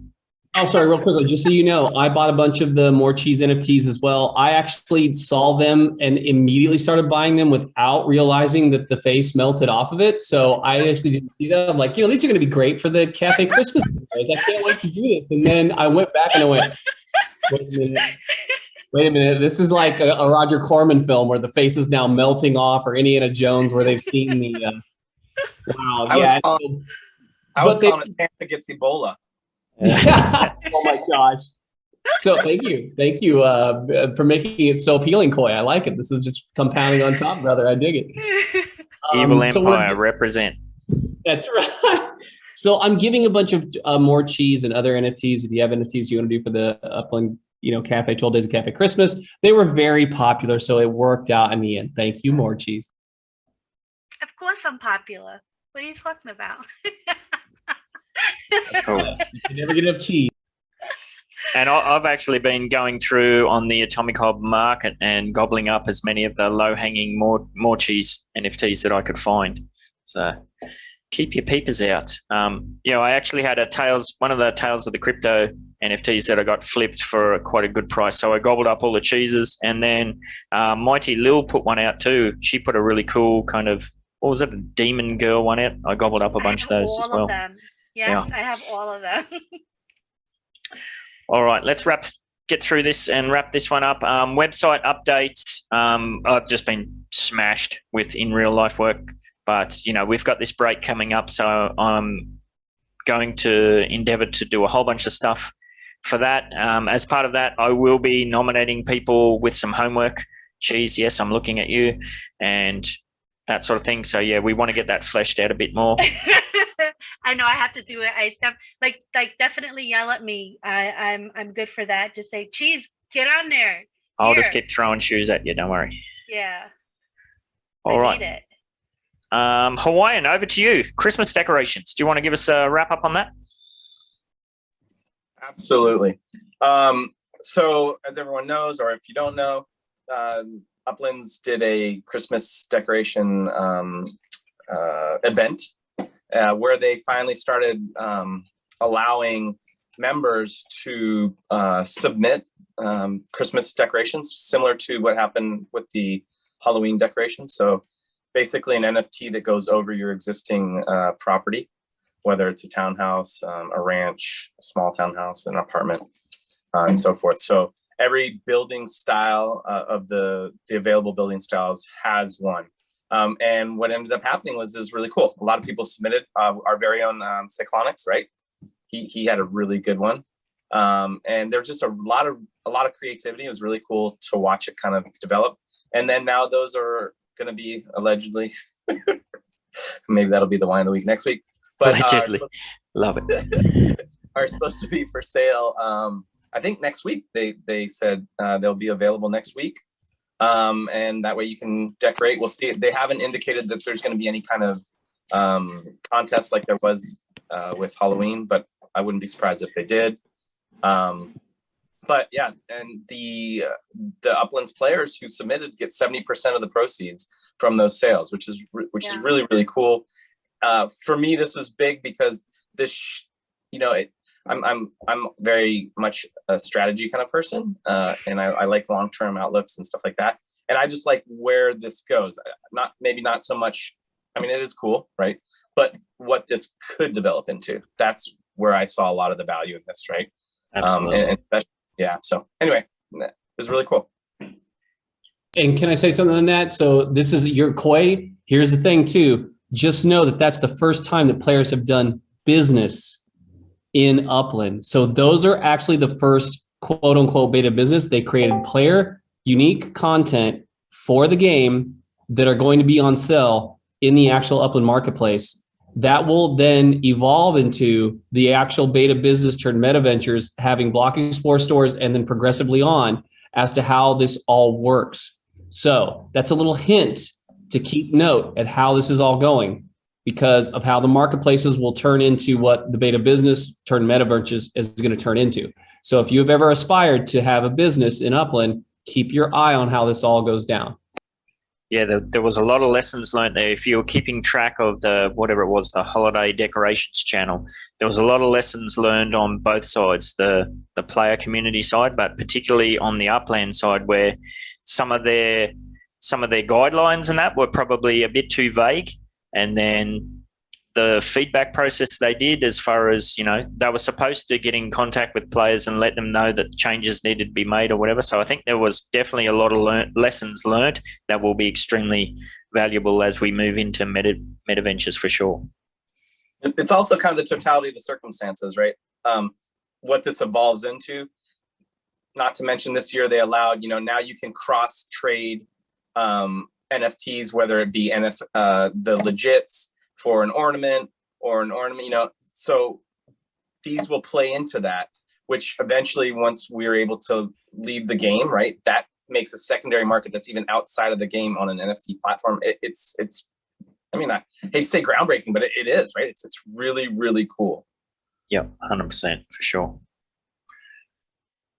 Oh, sorry, real quickly, just so you know, I bought a bunch of the Morecheese NFTs as well. I actually saw them and immediately started buying them without realizing that the face melted off of it. So I actually didn't see that. I'm like, you know, these are going to be great for the Cafe Christmas guys. I can't wait to do this. And then I went back and I went, wait a minute. This is like a Roger Corman film where the face is now melting off, or Indiana Jones where they've seen the, wow. I was calling it Santa gets Ebola. Yeah. Oh my gosh. So thank you for making it so appealing, Coy. I like it. This is just compounding on top, brother. I dig it. Evil Empire represent. That's right. So I'm giving a bunch of Morecheese and other NFTs. If you have NFTs you want to do for the Upland, you know, Cafe 12 Days of Cafe Christmas, they were very popular, so it worked out in the end. Thank you, Morecheese. Of course, I'm popular. What are you talking about? Cool. You never get enough cheese. And I've actually been going through on the Atomic Hob market and gobbling up as many of the low-hanging Morecheese NFTs that I could find. So keep your peepers out. You know, I actually had one of the Tales of the Crypto NFTs that I got flipped for quite a good price. So I gobbled up all the cheeses, and then Mighty Lil put one out too. She put a really cool kind of, what was it, a demon girl one out? I gobbled up a bunch of those as well. Yes, yeah. I have all of them. All right, let's get through this and wrap this one up. Website updates. I've just been smashed with in real life work, but you know, we've got this break coming up, so I'm going to endeavor to do a whole bunch of stuff for that. As part of that, I will be nominating people with some homework. Cheese, yes, I'm looking at you, and that sort of thing. So yeah, we want to get that fleshed out a bit more. I know I have to do it. I like definitely yell at me. I'm good for that. Just say, Cheese, get on there. I'll just keep throwing shoes at you. Don't worry. Yeah. All right. Need it. Hawaiian, over to you. Christmas decorations. Do you want to give us a wrap up on that? Absolutely. So as everyone knows, or if you don't know, Uplands did a Christmas decoration event where they finally started allowing members to submit Christmas decorations, similar to what happened with the Halloween decorations. So basically an NFT that goes over your existing property, whether it's a townhouse, a ranch, a small townhouse, an apartment, and so forth. So every building style of the available building styles has one. And what ended up happening was it was really cool. A lot of people submitted. Our very own Cyclonics, right? He had a really good one. And there's just a lot of creativity. It was really cool to watch it kind of develop. And then now those are going to be allegedly, maybe that'll be the wine of the week next week. But Allegedly, love it. Are supposed to be for sale. I think next week. They said they'll be available next week. And that way you can decorate. We'll see. They haven't indicated that there's going to be any kind of contest like there was with Halloween, but I wouldn't be surprised if they did. But yeah, and the Uplands players who submitted get 70% of the proceeds from those sales, which is really, really cool. For me, this was big because this, I'm very much a strategy kind of person, and I like long-term outlooks and stuff like that. And I just like where this goes. Maybe not so much. I mean, it is cool, right? But what this could develop into, that's where I saw a lot of the value in this, right? Absolutely. Yeah. So anyway, it was really cool. And can I say something on that? So this is your Koi. Here's the thing too. Just know that that's the first time that players have done business in Upland. So those are actually the first quote unquote beta business. They created player unique content for the game that are going to be on sale in the actual Upland marketplace. That will then evolve into the actual beta business turned meta ventures, having Block Explorer stores and then progressively on as to how this all works. So that's a little hint to keep note at how this is all going, because of how the marketplaces will turn into what the beta business turned meta ventures is going to turn into. So if you've ever aspired to have a business in Upland, keep your eye on how this all goes down. Yeah, there was a lot of lessons learned there. If you were keeping track of the holiday decorations channel, there was a lot of lessons learned on both sides, the player community side, but particularly on the Upland side, where some of their guidelines and that were probably a bit too vague. And then the feedback process they did, as far as, they were supposed to get in contact with players and let them know that changes needed to be made or whatever. So I think there was definitely a lot of lessons learned that will be extremely valuable as we move into meta ventures for sure. It's also kind of the totality of the circumstances, right? What this evolves into. Not to mention this year they allowed, now you can cross trade NFTs, whether it be the legits for an ornament, so these will play into that, which eventually, once we're able to leave the game, right, that makes a secondary market that's even outside of the game on an NFT platform. It's I hate to say groundbreaking, but it is, right? It's really, really cool. Yeah, 100% for sure.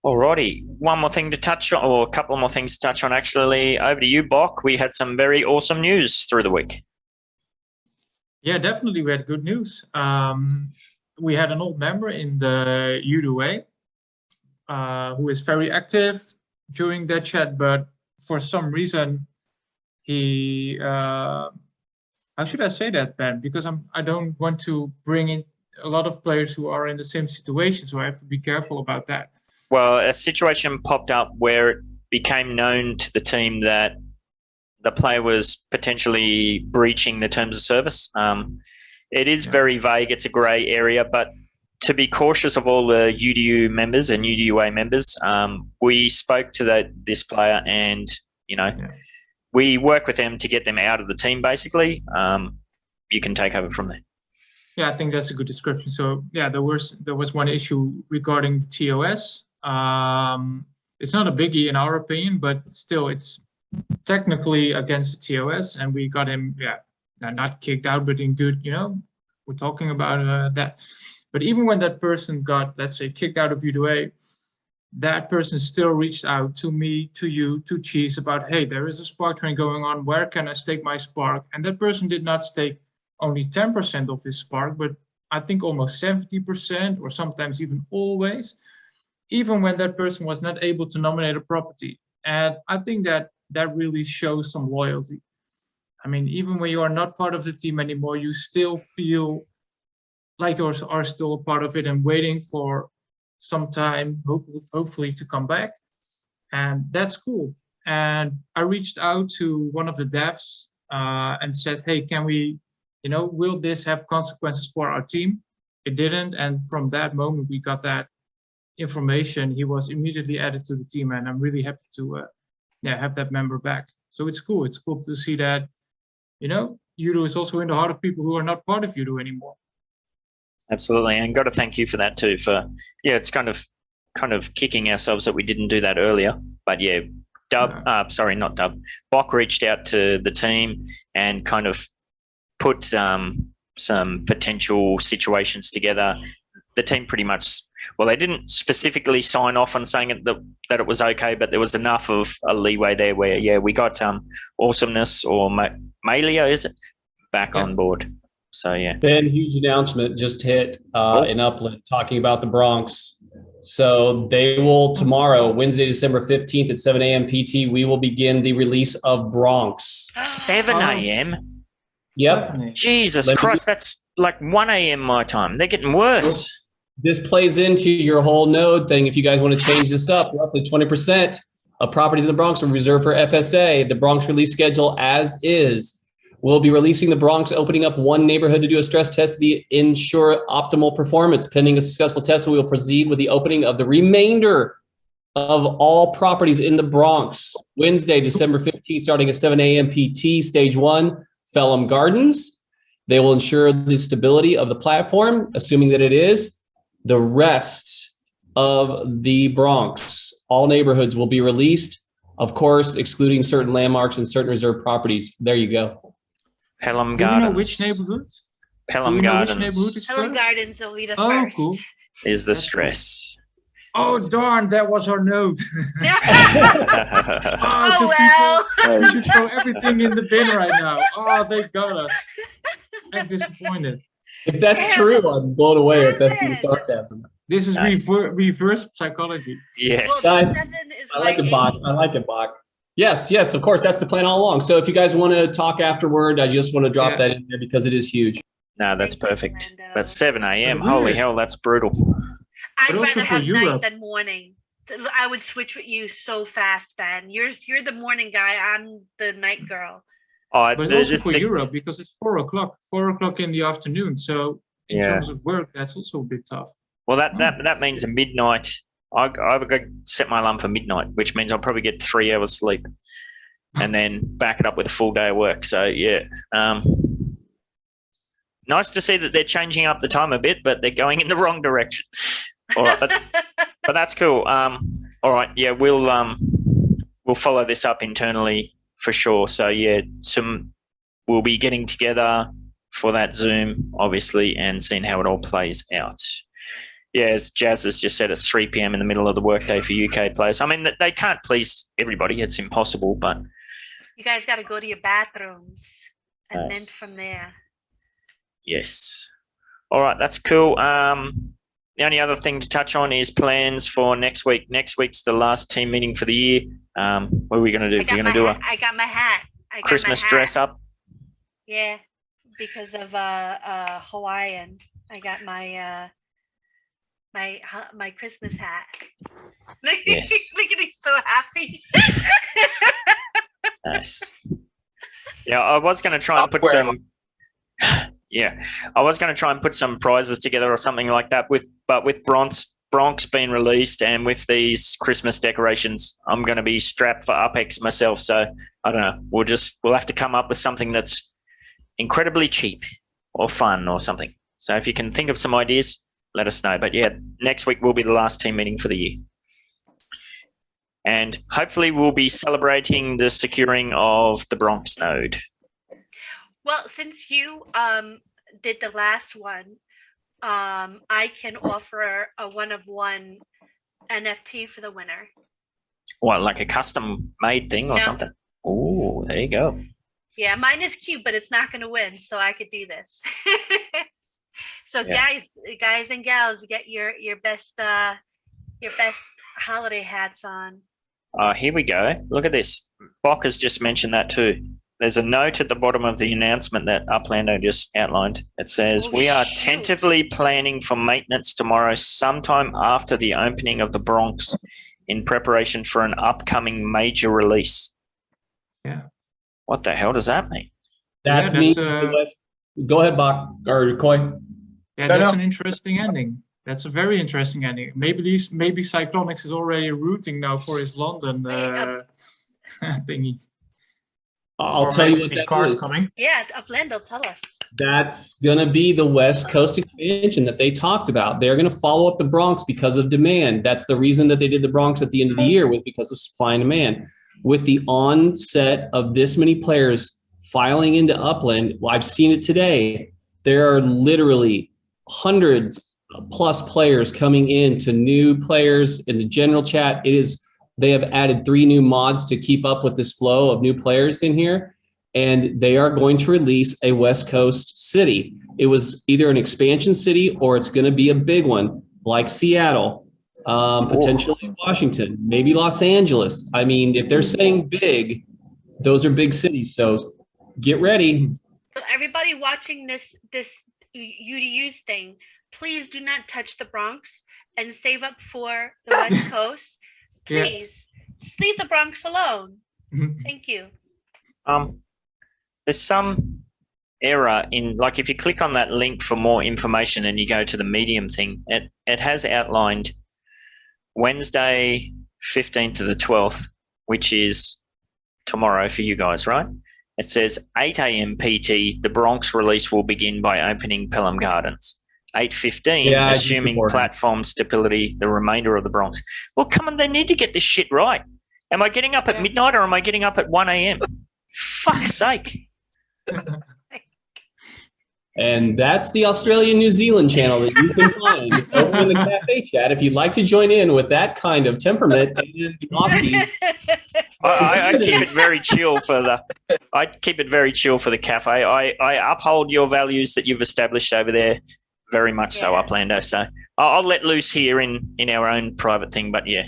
Alrighty, one more thing to touch on, or a couple more things to touch on, actually. Over to you, Bok. We had some very awesome news through the week. Yeah, definitely. We had good news. We had an old member in the UDUA who is very active during that chat, but for some reason he, how should I say that, Ben? Because I don't want to bring in a lot of players who are in the same situation, so I have to be careful about that. Well, a situation popped up where it became known to the team that the player was potentially breaching the terms of service. It is very vague. It's a grey area, but to be cautious of all the UDU members and UDUA members, we spoke to this player, and we work with them to get them out of the team. Basically, you can take over from there. Yeah, I think that's a good description. So yeah, there was one issue regarding the TOS. It's not a biggie in our opinion, but still, it's technically against the TOS, and we got him, not kicked out, but in good, we're talking about that. But even when that person got, let's say, kicked out of UDUA, that person still reached out to me, to you, to Cheese about, hey, there is a Spark train going on. Where can I stake my Spark? And that person did not stake only 10% of his Spark, but I think almost 70%, or sometimes even always, even when that person was not able to nominate a property. And I think that really shows some loyalty. I mean, even when you are not part of the team anymore, you still feel like you are still a part of it and waiting for some time, hopefully to come back. And that's cool. And I reached out to one of the devs and said, hey, can we, will this have consequences for our team? It didn't. And from that moment, we got that information. He was immediately added to the team, and I'm really happy to have that member back. So it's cool. It's cool to see that, UDU is also in the heart of people who are not part of UDU anymore. Absolutely, and got to thank you for that too. It's kind of kicking ourselves that we didn't do that earlier. But yeah, Bok reached out to the team and kind of put some potential situations together. The team pretty much, well, they didn't specifically sign off on saying that it was okay, but there was enough of a leeway there where, we got Awesomeness or Malia, is it, back on board. So, yeah. Ben, huge announcement just hit in Upland talking about the Bronx. So they will tomorrow, Wednesday, December 15th at 7 a.m. PT, we will begin the release of Bronx. 7 a.m.? Yep. Jesus Christ, that's like 1 a.m. my time. They're getting worse. This plays into your whole node thing. If you guys want to change this up, roughly 20% of properties in the Bronx are reserved for FSA. The Bronx release schedule as is. We'll be releasing the Bronx, opening up one neighborhood to do a stress test to ensure optimal performance. Pending a successful test, we will proceed with the opening of the remainder of all properties in the Bronx. Wednesday, December 15th, starting at 7 a.m. PT, Stage 1, Phelim Gardens. They will ensure the stability of the platform, assuming that it is. The rest of the Bronx, all neighborhoods will be released, of course, excluding certain landmarks and certain reserved properties. There you go. Pelham Gardens. Do you know which neighborhoods? Pelham Gardens. Pelham Gardens will be the first. Oh, cool. Is the stress. Oh, darn, that was our note. Well. We should throw everything in the bin right now. Oh, they got us. I'm disappointed. If that's true, I'm blown away if that's being sarcasm. This is nice. reverse psychology. Yes. Guys, I like it, Bach. I like it, Bach. Yes, of course, that's the plan all along. So if you guys want to talk afterward, I just want to drop that in there because it is huge. No, that's perfect. That's 7 a.m. That's Holy weird. hell, that's brutal. I'd But also rather for have Europe. night than morning. I would switch with you so fast, Ben. You're the morning guy. I'm the night girl. Oh, But also for Europe, because it's 4 o'clock in the afternoon. So in terms of work, that's also a bit tough. Well, that means a midnight. I've got to set my alarm for midnight, which means I'll probably get 3 hours sleep and then back it up with a full day of work. So, yeah. Nice to see that they're changing up the time a bit, but they're going in the wrong direction. All right, but that's cool. All right, yeah, we'll follow this up internally for sure. So, yeah, we'll be getting together for that Zoom, obviously, and seeing how it all plays out. Yeah, as Jazz has just said, it's 3 p.m. in the middle of the workday for UK players. I mean, they can't please everybody. It's impossible, but... You guys got to go to your bathrooms and then Nice. from there. Yes. All right, that's cool. The only other thing to touch on is plans for next week. Next week's the last team meeting for the year. What are we going to do? We're going to do I got my hat. I got Christmas my hat. dress up. Yeah, because of Hawaiian. I got my my Christmas hat. Yes. Look at he's so happy. Nice. Yeah, I was going to try and put some... Yeah, I was going to try and put some prizes together or something like that with Bronx being released and with these Christmas decorations. I'm going to be strapped for Upex myself, so I don't know. We'll have to come up with something that's incredibly cheap or fun or something. So if you can think of some ideas, let us know. But yeah, next week will be the last team meeting for the year. And hopefully we'll be celebrating the securing of the Bronx node. Well, since you did the last one, I can offer a 1-of-1 NFT for the winner. What, like a custom made thing or something? Oh, there you go. Yeah, mine is cute, but it's not going to win, so I could do this. So guys and gals, get your best holiday hats on. Here we go. Look at this. Bock has just mentioned that too. There's a note at the bottom of the announcement that Uplando just outlined. It says, we are tentatively planning for maintenance tomorrow sometime after the opening of the Bronx in preparation for an upcoming major release. Yeah. What the hell does that mean? That's me. Go ahead, Bach or Coy. Yeah, that's an interesting ending. That's a very interesting ending. Maybe Cyclonics is already rooting now for his London thingy. I'll tell you what that is. Coming. Yeah, Upland, tell us. That's going to be the West Coast expansion that they talked about. They're going to follow up the Bronx because of demand. That's the reason that they did the Bronx at the end of the year, was because of supply and demand. With the onset of this many players filing into Upland, well, I've seen it today. There are literally hundreds plus players coming in to new players in the general chat. They have added 3 new mods to keep up with this flow of new players in here, and they are going to release a West Coast city. It was either an expansion city or it's going to be a big one like Seattle, potentially Washington, maybe Los Angeles. I mean, if they're saying big, those are big cities. So get ready. So everybody watching this UDU's thing, please do not touch the Bronx and save up for the West Coast. Please, just leave the Bronx alone. Thank you. There's some error in, like, if you click on that link for more information and you go to the Medium thing, it has outlined Wednesday, 15th to the 12th, which is tomorrow for you guys, right? It says 8 a.m. PT, the Bronx release will begin by opening Pelham Gardens. 8:15, assuming platform stability, the remainder of the Bronx. Well, come on, they need to get this shit right. Am I getting up at midnight or am I getting up at 1 a.m.? Fuck's sake. And that's the Australia New Zealand channel that you can find over in the cafe chat if you'd like to join in with that kind of temperament. I keep it very chill for the cafe. I uphold your values that you've established over there. Very much so, Uplando. So I'll let loose here in our own private thing. But yeah,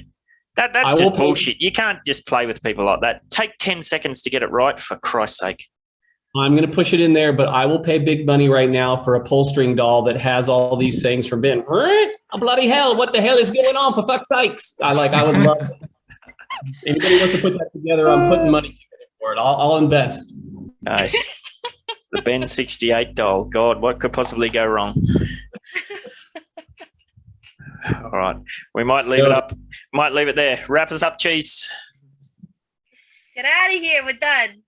that's just bullshit. You can't just play with people like that. Take 10 seconds to get it right, for Christ's sake. I'm going to push it in there, but I will pay big money right now for a pull string doll that has all these things from Ben. Oh, bloody hell, what the hell is going on, for fuck's sakes? I would love it. Anybody wants to put that together, I'm putting money for it. I'll invest. Nice. The Ben 68 doll. God, what could possibly go wrong? All right. We might leave it up. Might leave it there. Wrap us up, Cheese. Get out of here. We're done.